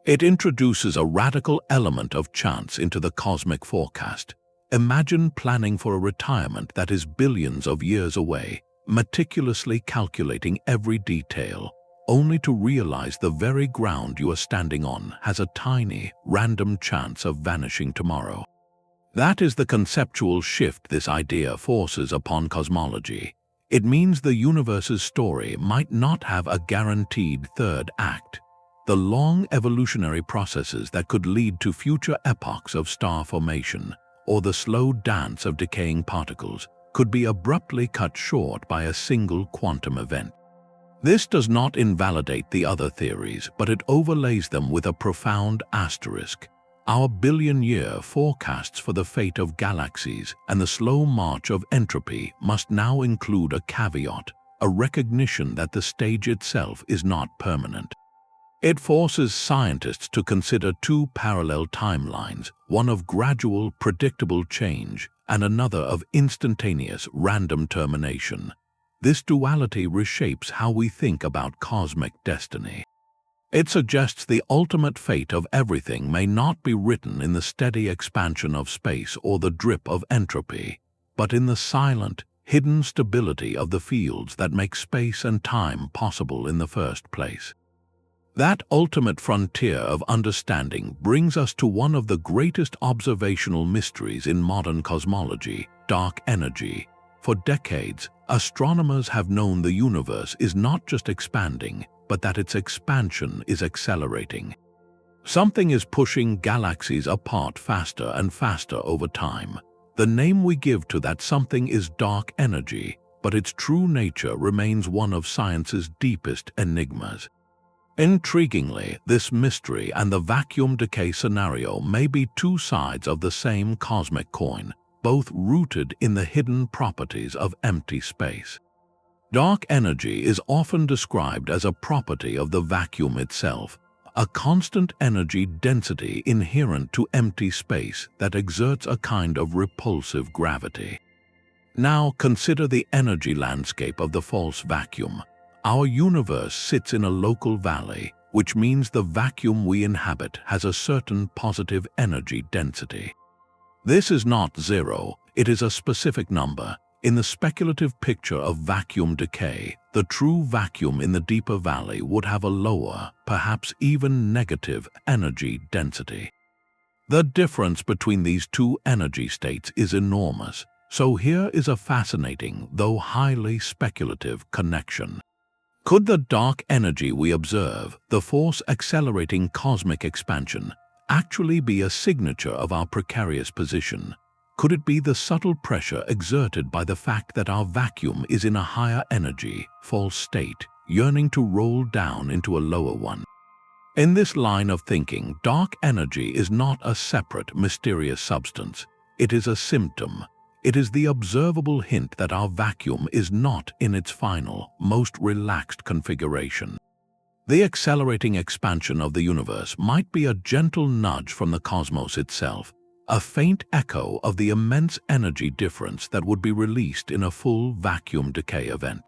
It introduces a radical element of chance into the cosmic forecast. Imagine planning for a retirement that is billions of years away, meticulously calculating every detail, only to realize the very ground you are standing on has a tiny, random chance of vanishing tomorrow. That is the conceptual shift this idea forces upon cosmology. It means the universe's story might not have a guaranteed third act. The long evolutionary processes that could lead to future epochs of star formation, or the slow dance of decaying particles, could be abruptly cut short by a single quantum event. This does not invalidate the other theories, but it overlays them with a profound asterisk. Our billion-year forecasts for the fate of galaxies and the slow march of entropy must now include a caveat, a recognition that the stage itself is not permanent. It forces scientists to consider two parallel timelines, one of gradual, predictable change and another of instantaneous, random termination. This duality reshapes how we think about cosmic destiny. It suggests the ultimate fate of everything may not be written in the steady expansion of space or the drip of entropy, but in the silent, hidden stability of the fields that make space and time possible in the first place. That ultimate frontier of understanding brings us to one of the greatest observational mysteries in modern cosmology: dark energy. For decades, astronomers have known the universe is not just expanding, but that its expansion is accelerating. Something is pushing galaxies apart faster and faster over time. The name we give to that something is dark energy, but its true nature remains one of science's deepest enigmas. Intriguingly, this mystery and the vacuum decay scenario may be two sides of the same cosmic coin, both rooted in the hidden properties of empty space. Dark energy is often described as a property of the vacuum itself, a constant energy density inherent to empty space that exerts a kind of repulsive gravity. Now consider the energy landscape of the false vacuum. Our universe sits in a local valley, which means the vacuum we inhabit has a certain positive energy density. This is not zero, it is a specific number. In the speculative picture of vacuum decay, the true vacuum in the deeper valley would have a lower, perhaps even negative, energy density. The difference between these two energy states is enormous, so here is a fascinating, though highly speculative, connection. Could the dark energy we observe, the force accelerating cosmic expansion, actually be a signature of our precarious position? Could it be the subtle pressure exerted by the fact that our vacuum is in a higher energy, false state, yearning to roll down into a lower one? In this line of thinking, dark energy is not a separate, mysterious substance. It is a symptom. It is the observable hint that our vacuum is not in its final, most relaxed configuration. The accelerating expansion of the universe might be a gentle nudge from the cosmos itself, a faint echo of the immense energy difference that would be released in a full vacuum decay event.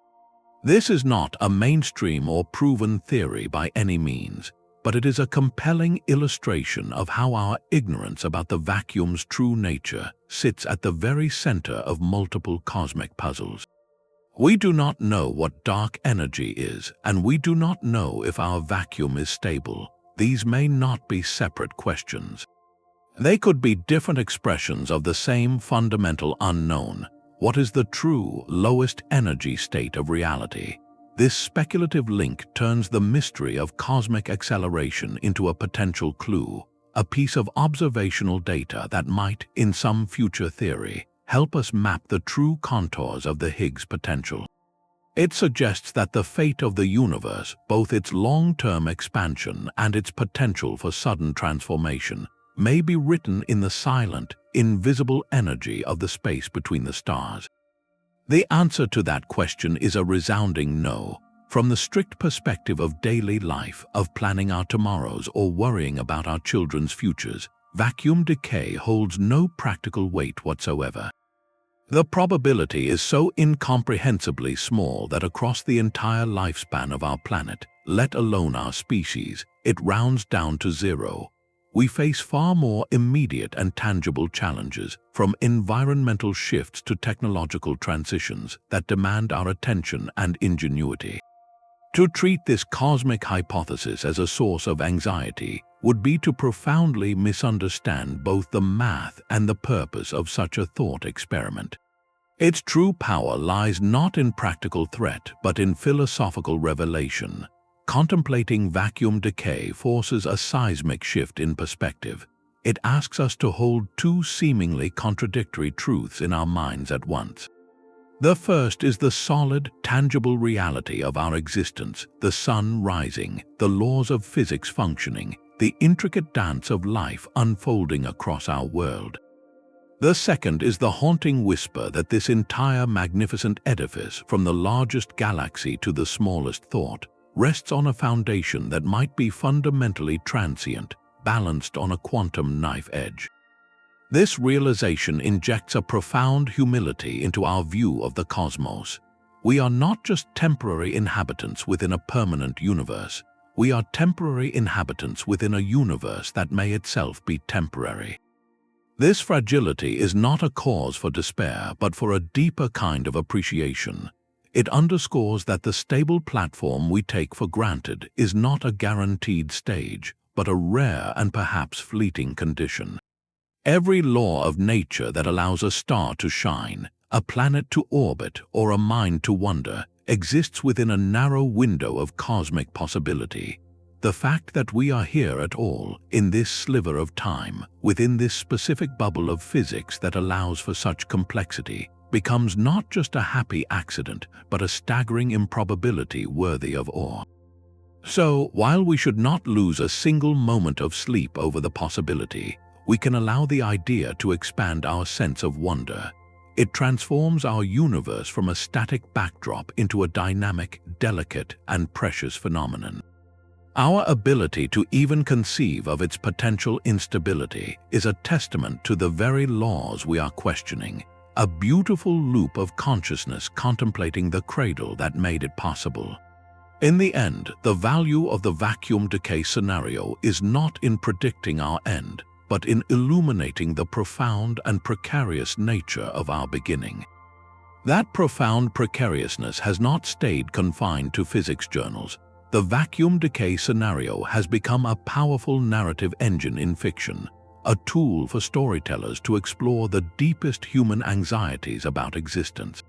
This is not a mainstream or proven theory by any means, but it is a compelling illustration of how our ignorance about the vacuum's true nature sits at the very center of multiple cosmic puzzles. We do not know what dark energy is, and we do not know if our vacuum is stable. These may not be separate questions. They could be different expressions of the same fundamental unknown. What is the true, lowest energy state of reality? This speculative link turns the mystery of cosmic acceleration into a potential clue, a piece of observational data that might, in some future theory, help us map the true contours of the Higgs potential. It suggests that the fate of the universe, both its long-term expansion and its potential for sudden transformation, may be written in the silent, invisible energy of the space between the stars. The answer to that question is a resounding no. From the strict perspective of daily life, of planning our tomorrows or worrying about our children's futures, vacuum decay holds no practical weight whatsoever. The probability is so incomprehensibly small that across the entire lifespan of our planet, let alone our species, it rounds down to zero. We face far more immediate and tangible challenges, from environmental shifts to technological transitions, that demand our attention and ingenuity. To treat this cosmic hypothesis as a source of anxiety would be to profoundly misunderstand both the math and the purpose of such a thought experiment. Its true power lies not in practical threat, but in philosophical revelation. Contemplating vacuum decay forces a seismic shift in perspective. It asks us to hold two seemingly contradictory truths in our minds at once. The first is the solid, tangible reality of our existence, the sun rising, the laws of physics functioning, the intricate dance of life unfolding across our world. The second is the haunting whisper that this entire magnificent edifice, from the largest galaxy to the smallest thought, rests on a foundation that might be fundamentally transient, balanced on a quantum knife edge. This realization injects a profound humility into our view of the cosmos. We are not just temporary inhabitants within a permanent universe. We are temporary inhabitants within a universe that may itself be temporary. This fragility is not a cause for despair, but for a deeper kind of appreciation. It underscores that the stable platform we take for granted is not a guaranteed stage, but a rare and perhaps fleeting condition. Every law of nature that allows a star to shine, a planet to orbit, or a mind to wonder exists within a narrow window of cosmic possibility. The fact that we are here at all, in this sliver of time, within this specific bubble of physics that allows for such complexity, becomes not just a happy accident, but a staggering improbability worthy of awe. So, while we should not lose a single moment of sleep over the possibility, we can allow the idea to expand our sense of wonder. It transforms our universe from a static backdrop into a dynamic, delicate, and precious phenomenon. Our ability to even conceive of its potential instability is a testament to the very laws we are questioning, a beautiful loop of consciousness contemplating the cradle that made it possible. In the end, the value of the vacuum decay scenario is not in predicting our end, but in illuminating the profound and precarious nature of our beginning. That profound precariousness has not stayed confined to physics journals. The vacuum decay scenario has become a powerful narrative engine in fiction, a tool for storytellers to explore the deepest human anxieties about existence.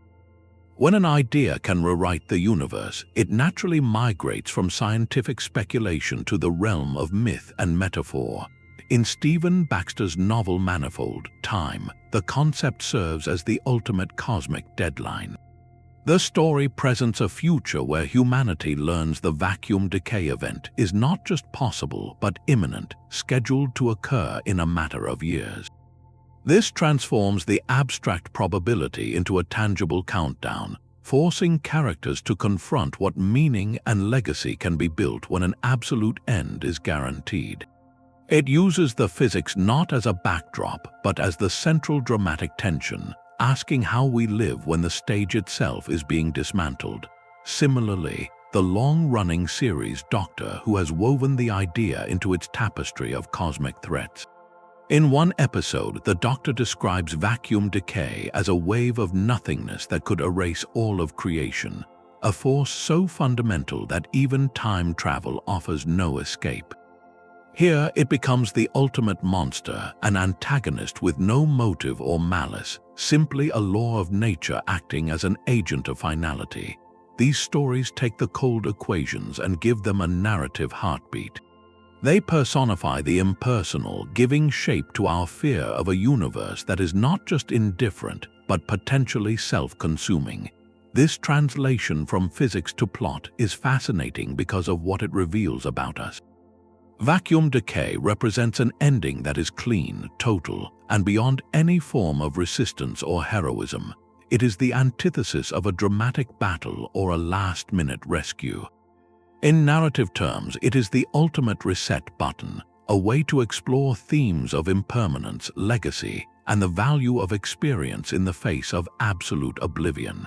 When an idea can rewrite the universe, it naturally migrates from scientific speculation to the realm of myth and metaphor. In Stephen Baxter's novel Manifold Time, the concept serves as the ultimate cosmic deadline. The story presents a future where humanity learns the vacuum decay event is not just possible but imminent, scheduled to occur in a matter of years. This transforms the abstract probability into a tangible countdown, forcing characters to confront what meaning and legacy can be built when an absolute end is guaranteed. It uses the physics not as a backdrop, but as the central dramatic tension, asking how we live when the stage itself is being dismantled. Similarly, the long-running series Doctor Who has woven the idea into its tapestry of cosmic threats. In one episode, the Doctor describes vacuum decay as a wave of nothingness that could erase all of creation, a force so fundamental that even time travel offers no escape. Here, it becomes the ultimate monster, an antagonist with no motive or malice, simply a law of nature acting as an agent of finality. These stories take the cold equations and give them a narrative heartbeat. They personify the impersonal, giving shape to our fear of a universe that is not just indifferent, but potentially self-consuming. This translation from physics to plot is fascinating because of what it reveals about us. Vacuum decay represents an ending that is clean, total, and beyond any form of resistance or heroism. It is the antithesis of a dramatic battle or a last-minute rescue. In narrative terms, it is the ultimate reset button, a way to explore themes of impermanence, legacy, and the value of experience in the face of absolute oblivion.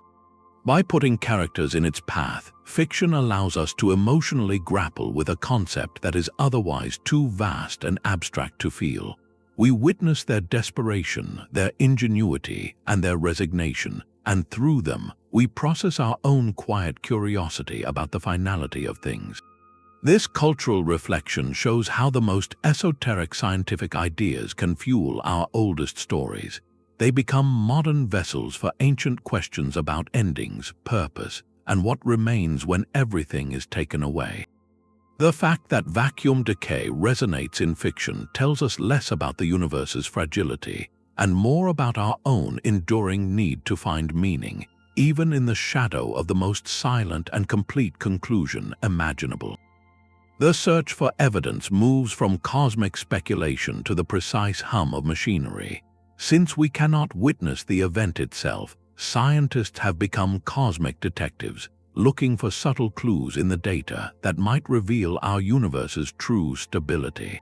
By putting characters in its path, fiction allows us to emotionally grapple with a concept that is otherwise too vast and abstract to feel. We witness their desperation, their ingenuity, and their resignation, and through them, we process our own quiet curiosity about the finality of things. This cultural reflection shows how the most esoteric scientific ideas can fuel our oldest stories. They become modern vessels for ancient questions about endings, purpose, and what remains when everything is taken away. The fact that vacuum decay resonates in fiction tells us less about the universe's fragility and more about our own enduring need to find meaning, even in the shadow of the most silent and complete conclusion imaginable. The search for evidence moves from cosmic speculation to the precise hum of machinery. Since we cannot witness the event itself, scientists have become cosmic detectives, looking for subtle clues in the data that might reveal our universe's true stability.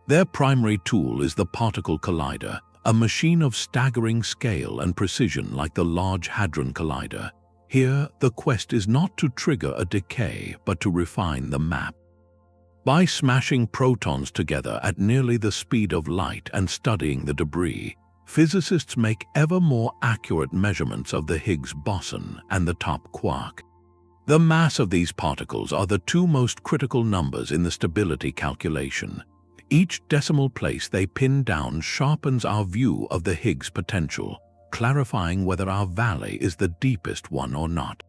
Their primary tool is the particle collider, a machine of staggering scale and precision like the Large Hadron Collider. Here, the quest is not to trigger a decay, but to refine the map. By smashing protons together at nearly the speed of light and studying the debris, physicists make ever more accurate measurements of the Higgs boson and the top quark. The mass of these particles are the two most critical numbers in the stability calculation. Each decimal place they pin down sharpens our view of the Higgs potential, clarifying whether our valley is the deepest one or not.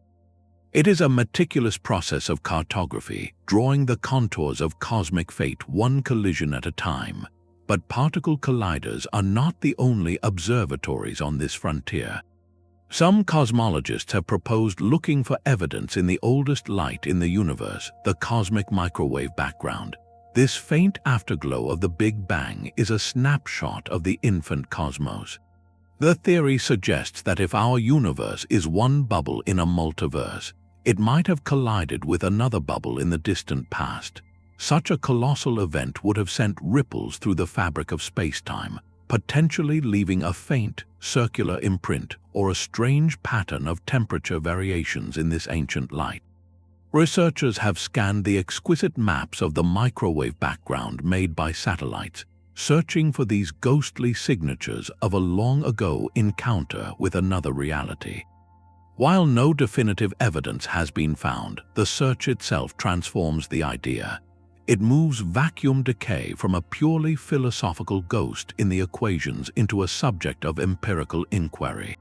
It is a meticulous process of cartography, drawing the contours of cosmic fate one collision at a time. But particle colliders are not the only observatories on this frontier. Some cosmologists have proposed looking for evidence in the oldest light in the universe, the cosmic microwave background. This faint afterglow of the Big Bang is a snapshot of the infant cosmos. The theory suggests that if our universe is one bubble in a multiverse, it might have collided with another bubble in the distant past. Such a colossal event would have sent ripples through the fabric of spacetime, potentially leaving a faint, circular imprint or a strange pattern of temperature variations in this ancient light. Researchers have scanned the exquisite maps of the microwave background made by satellites, searching for these ghostly signatures of a long-ago encounter with another reality. While no definitive evidence has been found, the search itself transforms the idea. It moves vacuum decay from a purely philosophical ghost in the equations into a subject of empirical inquiry.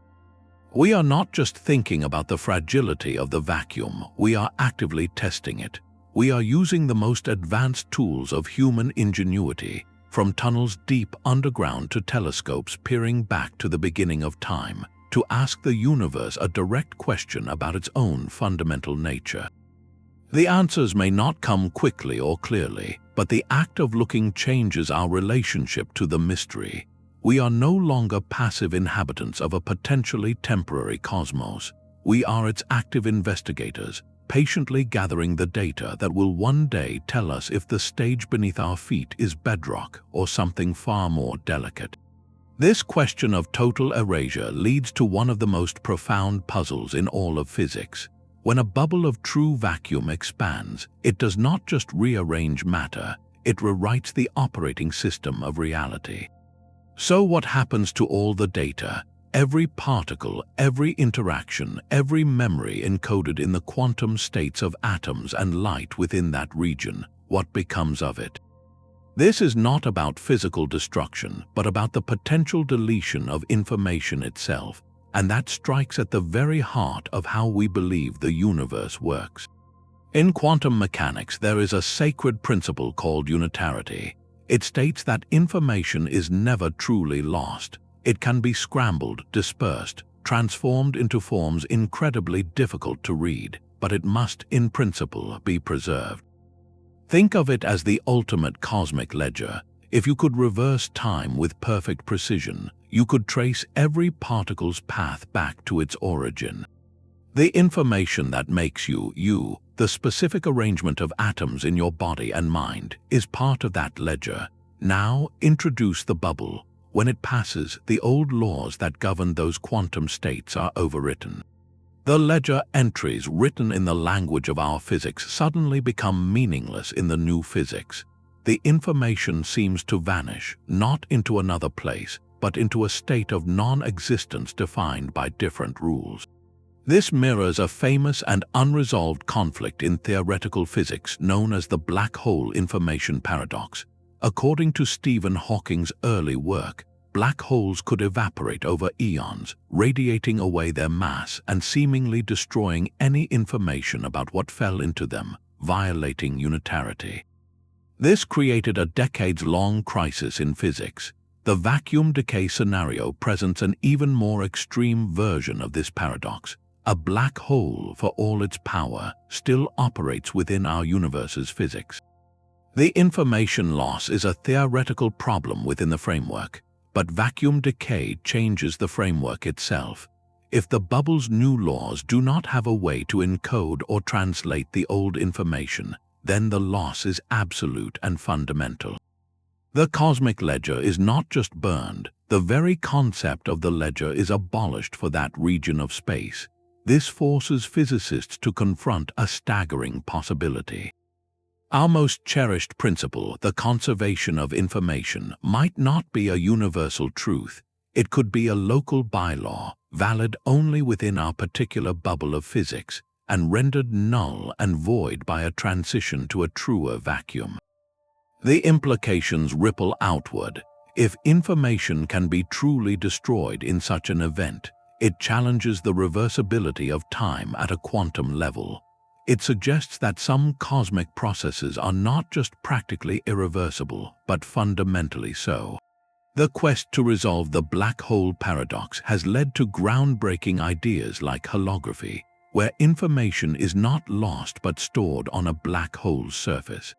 We are not just thinking about the fragility of the vacuum, we are actively testing it. We are using the most advanced tools of human ingenuity, from tunnels deep underground to telescopes peering back to the beginning of time, to ask the universe a direct question about its own fundamental nature. The answers may not come quickly or clearly, but the act of looking changes our relationship to the mystery. We are no longer passive inhabitants of a potentially temporary cosmos. We are its active investigators, patiently gathering the data that will one day tell us if the stage beneath our feet is bedrock or something far more delicate. This question of total erasure leads to one of the most profound puzzles in all of physics. When a bubble of true vacuum expands, it does not just rearrange matter, it rewrites the operating system of reality. So what happens to all the data, every particle, every interaction, every memory encoded in the quantum states of atoms and light within that region? What becomes of it? This is not about physical destruction, but about the potential deletion of information itself, and that strikes at the very heart of how we believe the universe works. In quantum mechanics, there is a sacred principle called unitarity. It states that information is never truly lost. It can be scrambled, dispersed, transformed into forms incredibly difficult to read, but it must, in principle, be preserved. Think of it as the ultimate cosmic ledger. If you could reverse time with perfect precision, you could trace every particle's path back to its origin. The information that makes you, you, the specific arrangement of atoms in your body and mind, is part of that ledger. Now, introduce the bubble. When it passes, the old laws that govern those quantum states are overwritten. The ledger entries written in the language of our physics suddenly become meaningless in the new physics. The information seems to vanish, not into another place, but into a state of non-existence defined by different rules. This mirrors a famous and unresolved conflict in theoretical physics known as the black hole information paradox. According to Stephen Hawking's early work, black holes could evaporate over eons, radiating away their mass and seemingly destroying any information about what fell into them, violating unitarity. This created a decades-long crisis in physics. The vacuum decay scenario presents an even more extreme version of this paradox. A black hole, for all its power, still operates within our universe's physics. The information loss is a theoretical problem within the framework, but vacuum decay changes the framework itself. If the bubble's new laws do not have a way to encode or translate the old information, then the loss is absolute and fundamental. The cosmic ledger is not just burned, the very concept of the ledger is abolished for that region of space. This forces physicists to confront a staggering possibility. Our most cherished principle, the conservation of information, might not be a universal truth. It could be a local bylaw, valid only within our particular bubble of physics, and rendered null and void by a transition to a truer vacuum. The implications ripple outward. If information can be truly destroyed in such an event, it challenges the reversibility of time at a quantum level. It suggests that some cosmic processes are not just practically irreversible, but fundamentally so. The quest to resolve the black hole paradox has led to groundbreaking ideas like holography, where information is not lost but stored on a black hole's surface.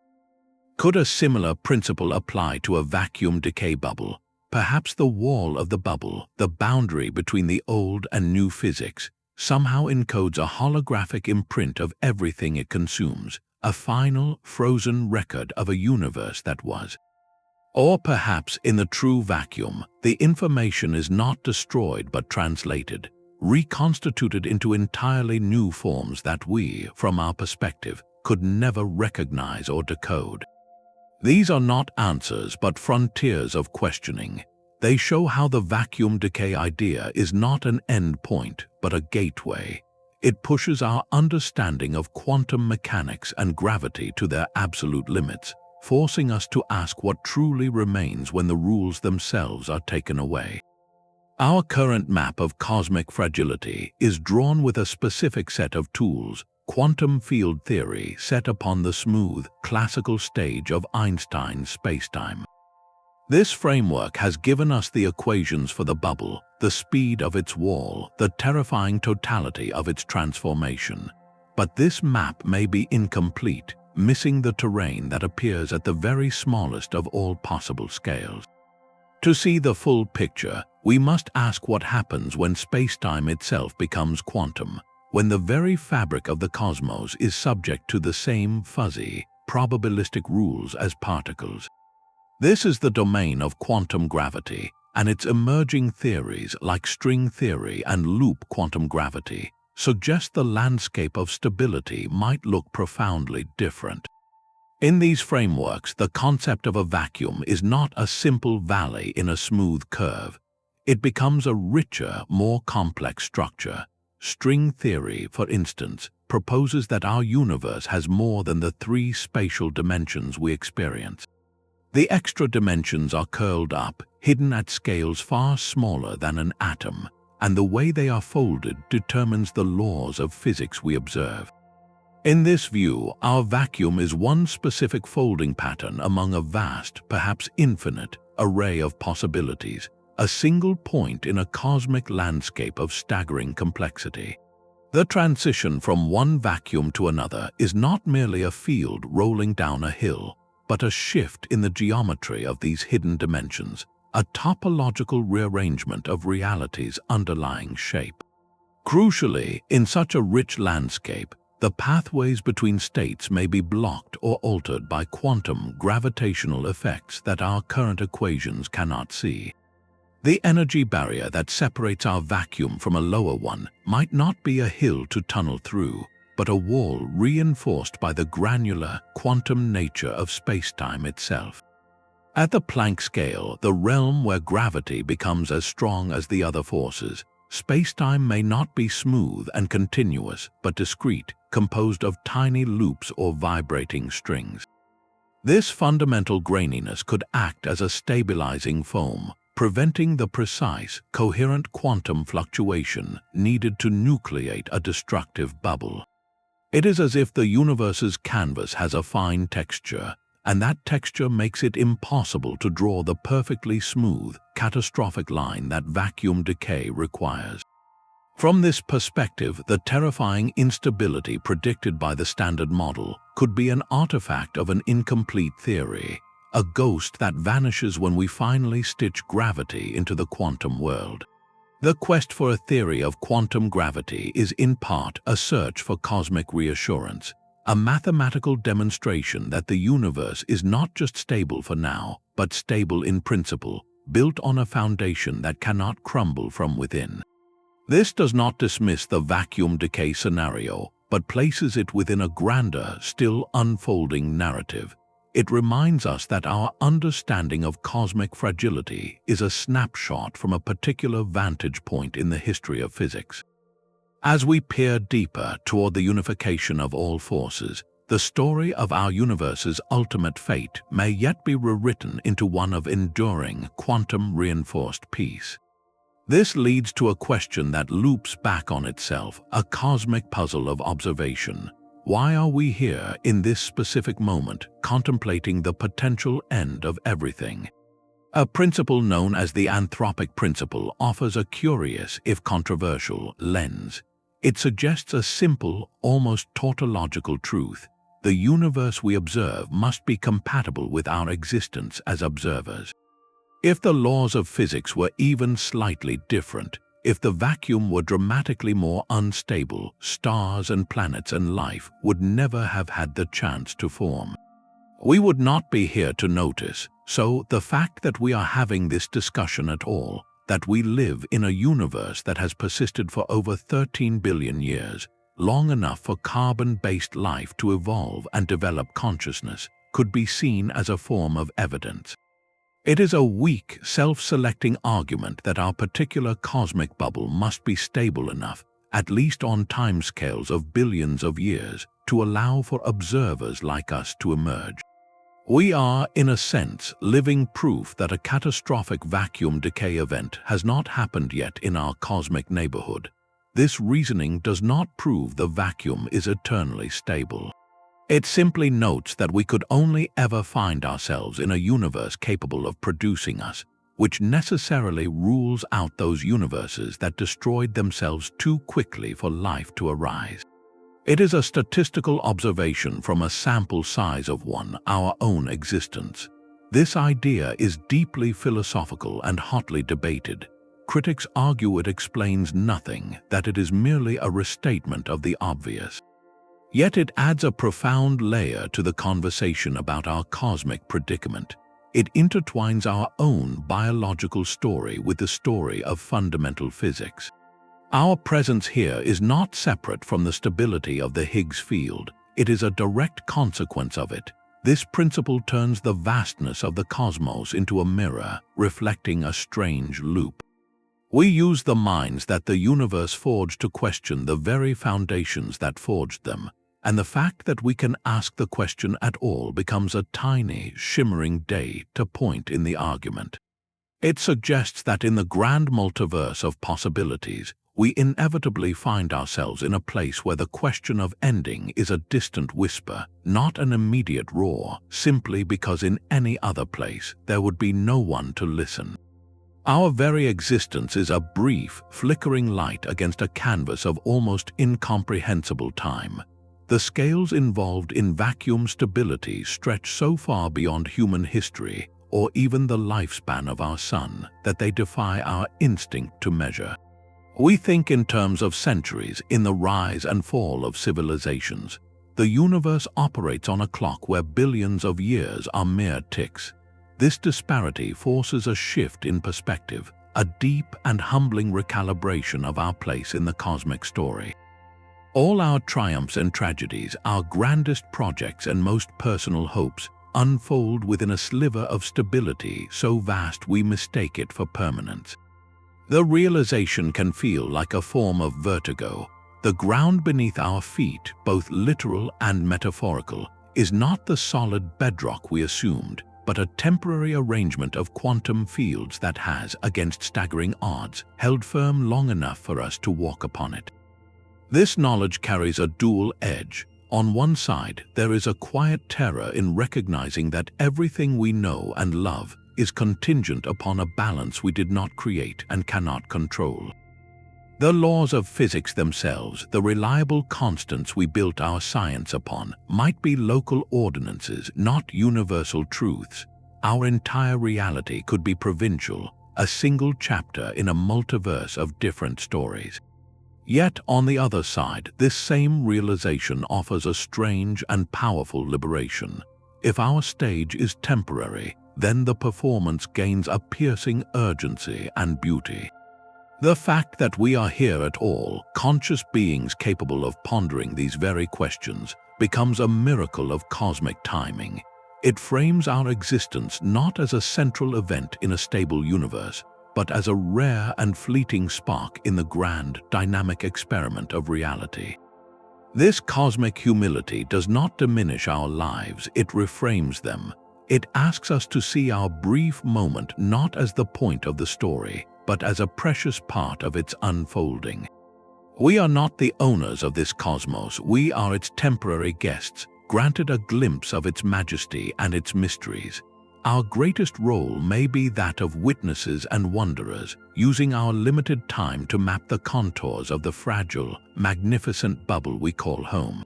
Could a similar principle apply to a vacuum decay bubble? Perhaps the wall of the bubble, the boundary between the old and new physics, somehow encodes a holographic imprint of everything it consumes, a final, frozen record of a universe that was. Or perhaps in the true vacuum, the information is not destroyed but translated, reconstituted into entirely new forms that we, from our perspective, could never recognize or decode. These are not answers but frontiers of questioning. They show how the vacuum decay idea is not an end point, but a gateway. It pushes our understanding of quantum mechanics and gravity to their absolute limits, forcing us to ask what truly remains when the rules themselves are taken away. Our current map of cosmic fragility is drawn with a specific set of tools, quantum field theory set upon the smooth, classical stage of Einstein's spacetime. This framework has given us the equations for the bubble, the speed of its wall, the terrifying totality of its transformation. But this map may be incomplete, missing the terrain that appears at the very smallest of all possible scales. To see the full picture, we must ask what happens when spacetime itself becomes quantum. when the very fabric of the cosmos is subject to the same fuzzy, probabilistic rules as particles. This is the domain of quantum gravity, and its emerging theories like string theory and loop quantum gravity suggest the landscape of stability might look profoundly different. In these frameworks, the concept of a vacuum is not a simple valley in a smooth curve. It becomes a richer, more complex structure. String theory, for instance, proposes that our universe has more than the three spatial dimensions we experience. The extra dimensions are curled up, hidden at scales far smaller than an atom, and the way they are folded determines the laws of physics we observe. In this view, our vacuum is one specific folding pattern among a vast, perhaps infinite, array of possibilities, a single point in a cosmic landscape of staggering complexity. The transition from one vacuum to another is not merely a field rolling down a hill, but a shift in the geometry of these hidden dimensions, a topological rearrangement of reality's underlying shape. Crucially, in such a rich landscape, the pathways between states may be blocked or altered by quantum gravitational effects that our current equations cannot see. The energy barrier that separates our vacuum from a lower one might not be a hill to tunnel through, but a wall reinforced by the granular, quantum nature of spacetime itself. At the Planck scale, the realm where gravity becomes as strong as the other forces, spacetime may not be smooth and continuous, but discrete, composed of tiny loops or vibrating strings. This fundamental graininess could act as a stabilizing foam, preventing the precise, coherent quantum fluctuation needed to nucleate a destructive bubble. It is as if the universe's canvas has a fine texture, and that texture makes it impossible to draw the perfectly smooth, catastrophic line that vacuum decay requires. From this perspective, the terrifying instability predicted by the Standard Model could be an artifact of an incomplete theory, a ghost that vanishes when we finally stitch gravity into the quantum world. The quest for a theory of quantum gravity is in part a search for cosmic reassurance, a mathematical demonstration that the universe is not just stable for now, but stable in principle, built on a foundation that cannot crumble from within. This does not dismiss the vacuum decay scenario, but places it within a grander, still unfolding narrative. It reminds us that our understanding of cosmic fragility is a snapshot from a particular vantage point in the history of physics. As we peer deeper toward the unification of all forces, the story of our universe's ultimate fate may yet be rewritten into one of enduring, quantum-reinforced peace. This leads to a question that loops back on itself, a cosmic puzzle of observation. Why are we here in this specific moment, contemplating the potential end of everything? A principle known as the Anthropic Principle offers a curious, if controversial, lens. It suggests a simple, almost tautological truth. The universe we observe must be compatible with our existence as observers. If the laws of physics were even slightly different, if the vacuum were dramatically more unstable, stars and planets and life would never have had the chance to form. We would not be here to notice, so the fact that we are having this discussion at all, that we live in a universe that has persisted for over 13 billion years, long enough for carbon-based life to evolve and develop consciousness, could be seen as a form of evidence. It is a weak, self-selecting argument that our particular cosmic bubble must be stable enough, at least on timescales of billions of years, to allow for observers like us to emerge. We are, in a sense, living proof that a catastrophic vacuum decay event has not happened yet in our cosmic neighborhood. This reasoning does not prove the vacuum is eternally stable. It simply notes that we could only ever find ourselves in a universe capable of producing us, which necessarily rules out those universes that destroyed themselves too quickly for life to arise. It is a statistical observation from a sample size of one, our own existence. This idea is deeply philosophical and hotly debated. critics argue it explains nothing, that it is merely a restatement of the obvious. Yet it adds a profound layer to the conversation about our cosmic predicament. It intertwines our own biological story with the story of fundamental physics. Our presence here is not separate from the stability of the Higgs field. It is a direct consequence of it. This principle turns the vastness of the cosmos into a mirror, reflecting a strange loop. We use the minds that the universe forged to question the very foundations that forged them, and the fact that we can ask the question at all becomes a tiny, shimmering data point in the argument. It suggests that in the grand multiverse of possibilities, we inevitably find ourselves in a place where the question of ending is a distant whisper, not an immediate roar, simply because in any other place there would be no one to listen. Our very existence is a brief, flickering light against a canvas of almost incomprehensible time. The scales involved in vacuum stability stretch so far beyond human history, or even the lifespan of our sun, that they defy our instinct to measure. We think in terms of centuries, in the rise and fall of civilizations. The universe operates on a clock where billions of years are mere ticks. This disparity forces a shift in perspective, a deep and humbling recalibration of our place in the cosmic story. All our triumphs and tragedies, our grandest projects and most personal hopes, unfold within a sliver of stability so vast we mistake it for permanence. The realization can feel like a form of vertigo. The ground beneath our feet, both literal and metaphorical, is not the solid bedrock we assumed, but a temporary arrangement of quantum fields that has, against staggering odds, held firm long enough for us to walk upon it. This knowledge carries a dual edge. On one side, there is a quiet terror in recognizing that everything we know and love is contingent upon a balance we did not create and cannot control. The laws of physics themselves, the reliable constants we built our science upon, might be local ordinances, not universal truths. Our entire reality could be provincial, a single chapter in a multiverse of different stories. Yet, on the other side, this same realization offers a strange and powerful liberation. If our stage is temporary, then the performance gains a piercing urgency and beauty. The fact that we are here at all, conscious beings capable of pondering these very questions, becomes a miracle of cosmic timing. It frames our existence not as a central event in a stable universe, but as a rare and fleeting spark in the grand, dynamic experiment of reality. This cosmic humility does not diminish our lives, it reframes them. It asks us to see our brief moment not as the point of the story, but as a precious part of its unfolding. We are not the owners of this cosmos, we are its temporary guests, granted a glimpse of its majesty and its mysteries. Our greatest role may be that of witnesses and wanderers, using our limited time to map the contours of the fragile, magnificent bubble we call home.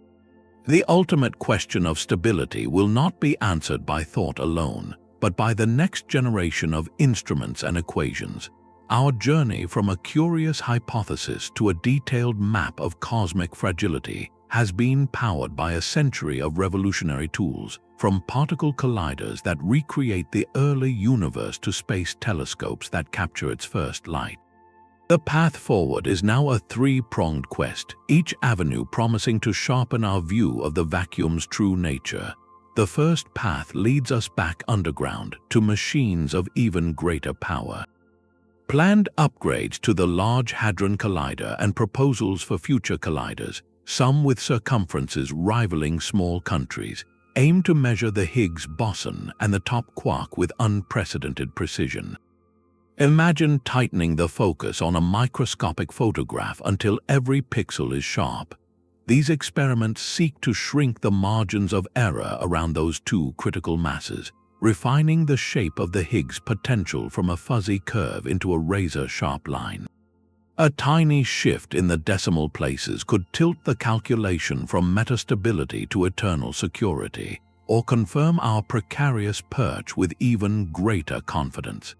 The ultimate question of stability will not be answered by thought alone, but by the next generation of instruments and equations. Our journey from a curious hypothesis to a detailed map of cosmic fragility has been powered by a century of revolutionary tools, from particle colliders that recreate the early universe to space telescopes that capture its first light. The path forward is now a three-pronged quest, each avenue promising to sharpen our view of the vacuum's true nature. The first path leads us back underground to machines of even greater power. Planned upgrades to the Large Hadron Collider and proposals for future colliders, some with circumferences rivaling small countries, aim to measure the Higgs boson and the top quark with unprecedented precision. Imagine tightening the focus on a microscopic photograph until every pixel is sharp. These experiments seek to shrink the margins of error around those two critical masses, refining the shape of the Higgs potential from a fuzzy curve into a razor-sharp line. A tiny shift in the decimal places could tilt the calculation from metastability to eternal security, or confirm our precarious perch with even greater confidence.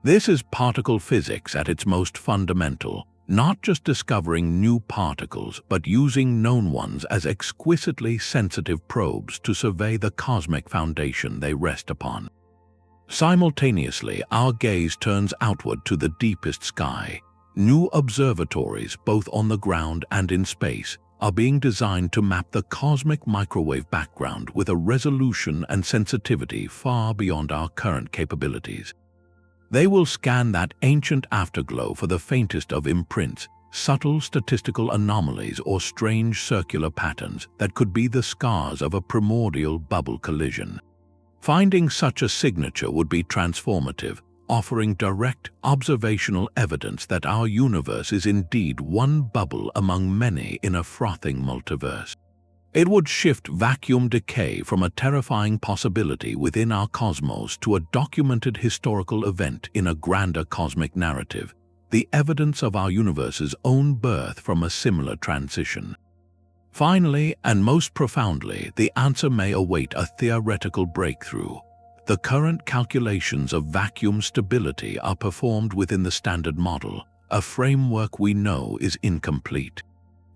This is particle physics at its most fundamental, not just discovering new particles, but using known ones as exquisitely sensitive probes to survey the cosmic foundation they rest upon. Simultaneously, our gaze turns outward to the deepest sky. New observatories, both on the ground and in space, are being designed to map the cosmic microwave background with a resolution and sensitivity far beyond our current capabilities. They will scan that ancient afterglow for the faintest of imprints, subtle statistical anomalies or strange circular patterns that could be the scars of a primordial bubble collision. Finding such a signature would be transformative, offering direct observational evidence that our universe is indeed one bubble among many in a frothing multiverse. It would shift vacuum decay from a terrifying possibility within our cosmos to a documented historical event in a grander cosmic narrative, the evidence of our universe's own birth from a similar transition. Finally, and most profoundly, the answer may await a theoretical breakthrough. The current calculations of vacuum stability are performed within the Standard Model, a framework we know is incomplete.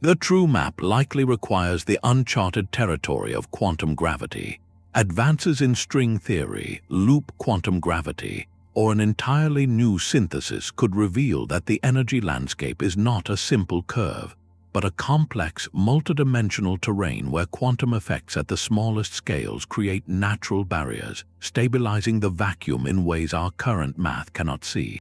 The true map likely requires the uncharted territory of quantum gravity. Advances in string theory, loop quantum gravity, or an entirely new synthesis could reveal that the energy landscape is not a simple curve, but a complex, multidimensional terrain where quantum effects at the smallest scales create natural barriers, stabilizing the vacuum in ways our current math cannot see.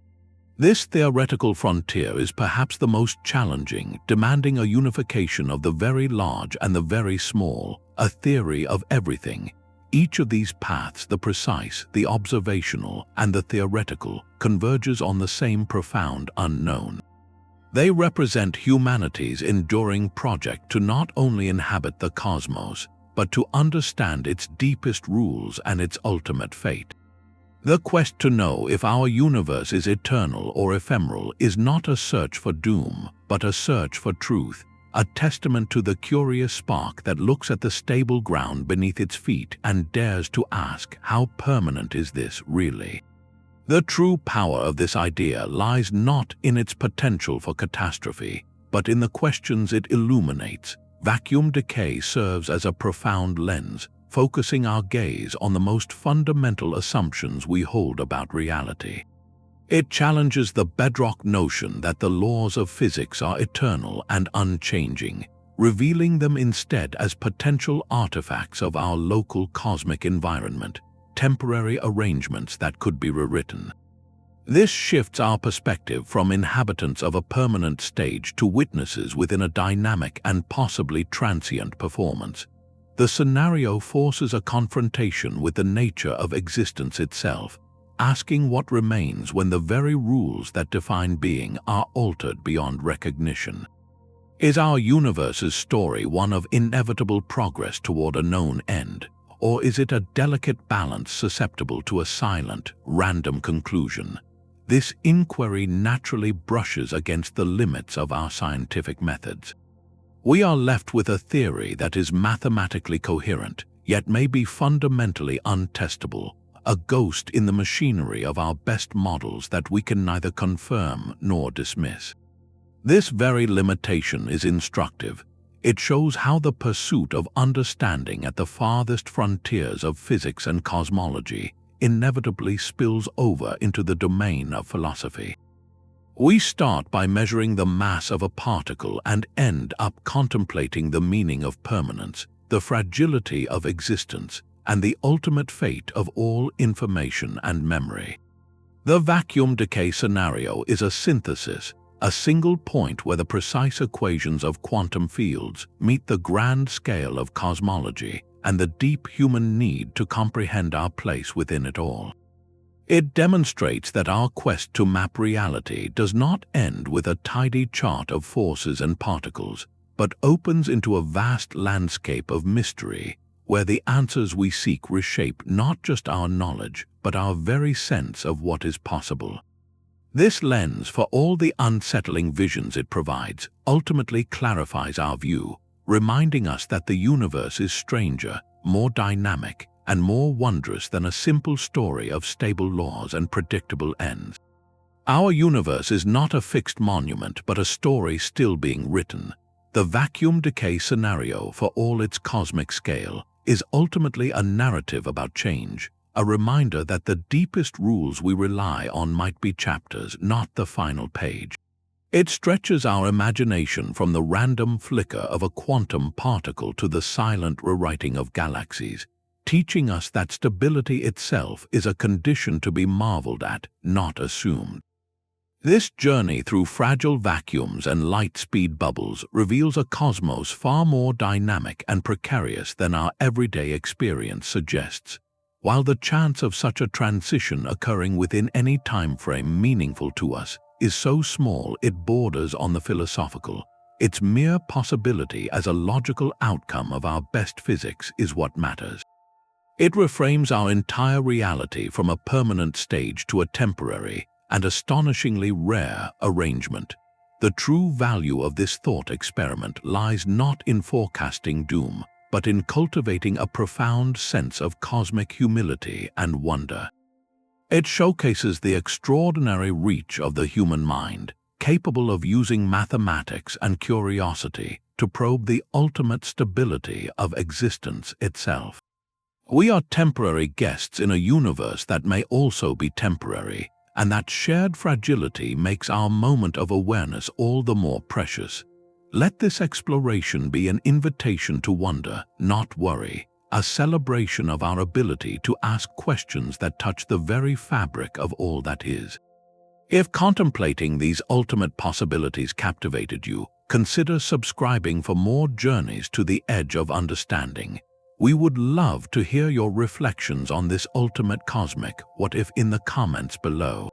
This theoretical frontier is perhaps the most challenging, demanding a unification of the very large and the very small, a theory of everything. Each of these paths, the precise, the observational, and the theoretical, converges on the same profound unknown. They represent humanity's enduring project to not only inhabit the cosmos, but to understand its deepest rules and its ultimate fate. The quest to know if our universe is eternal or ephemeral is not a search for doom, but a search for truth, a testament to the curious spark that looks at the stable ground beneath its feet and dares to ask, how permanent is this really? The true power of this idea lies not in its potential for catastrophe, but in the questions it illuminates. Vacuum decay serves as a profound lens, focusing our gaze on the most fundamental assumptions we hold about reality. It challenges the bedrock notion that the laws of physics are eternal and unchanging, revealing them instead as potential artifacts of our local cosmic environment, temporary arrangements that could be rewritten. This shifts our perspective from inhabitants of a permanent stage to witnesses within a dynamic and possibly transient performance. The scenario forces a confrontation with the nature of existence itself, asking what remains when the very rules that define being are altered beyond recognition. Is our universe's story one of inevitable progress toward a known end, or is it a delicate balance susceptible to a silent, random conclusion? This inquiry naturally brushes against the limits of our scientific methods. We are left with a theory that is mathematically coherent, yet may be fundamentally untestable, a ghost in the machinery of our best models that we can neither confirm nor dismiss. This very limitation is instructive. It shows how the pursuit of understanding at the farthest frontiers of physics and cosmology inevitably spills over into the domain of philosophy. We start by measuring the mass of a particle and end up contemplating the meaning of permanence, the fragility of existence, and the ultimate fate of all information and memory. The vacuum decay scenario is a synthesis, a single point where the precise equations of quantum fields meet the grand scale of cosmology and the deep human need to comprehend our place within it all. It demonstrates that our quest to map reality does not end with a tidy chart of forces and particles, but opens into a vast landscape of mystery where the answers we seek reshape not just our knowledge, but our very sense of what is possible. This lens, for all the unsettling visions it provides, ultimately clarifies our view, reminding us that the universe is stranger, more dynamic, and more wondrous than a simple story of stable laws and predictable ends. Our universe is not a fixed monument, but a story still being written. The vacuum decay scenario, for all its cosmic scale, is ultimately a narrative about change, a reminder that the deepest rules we rely on might be chapters, not the final page. It stretches our imagination from the random flicker of a quantum particle to the silent rewriting of galaxies, teaching us that stability itself is a condition to be marveled at, not assumed. This journey through fragile vacuums and light-speed bubbles reveals a cosmos far more dynamic and precarious than our everyday experience suggests. While the chance of such a transition occurring within any time frame meaningful to us is so small it borders on the philosophical, its mere possibility as a logical outcome of our best physics is what matters. It reframes our entire reality from a permanent stage to a temporary and astonishingly rare arrangement. The true value of this thought experiment lies not in forecasting doom, but in cultivating a profound sense of cosmic humility and wonder. It showcases the extraordinary reach of the human mind, capable of using mathematics and curiosity to probe the ultimate stability of existence itself. We are temporary guests in a universe that may also be temporary, and that shared fragility makes our moment of awareness all the more precious. Let this exploration be an invitation to wonder, not worry, a celebration of our ability to ask questions that touch the very fabric of all that is. If contemplating these ultimate possibilities captivated you, consider subscribing for more journeys to the edge of understanding. We would love to hear your reflections on this ultimate cosmic what if in the comments below.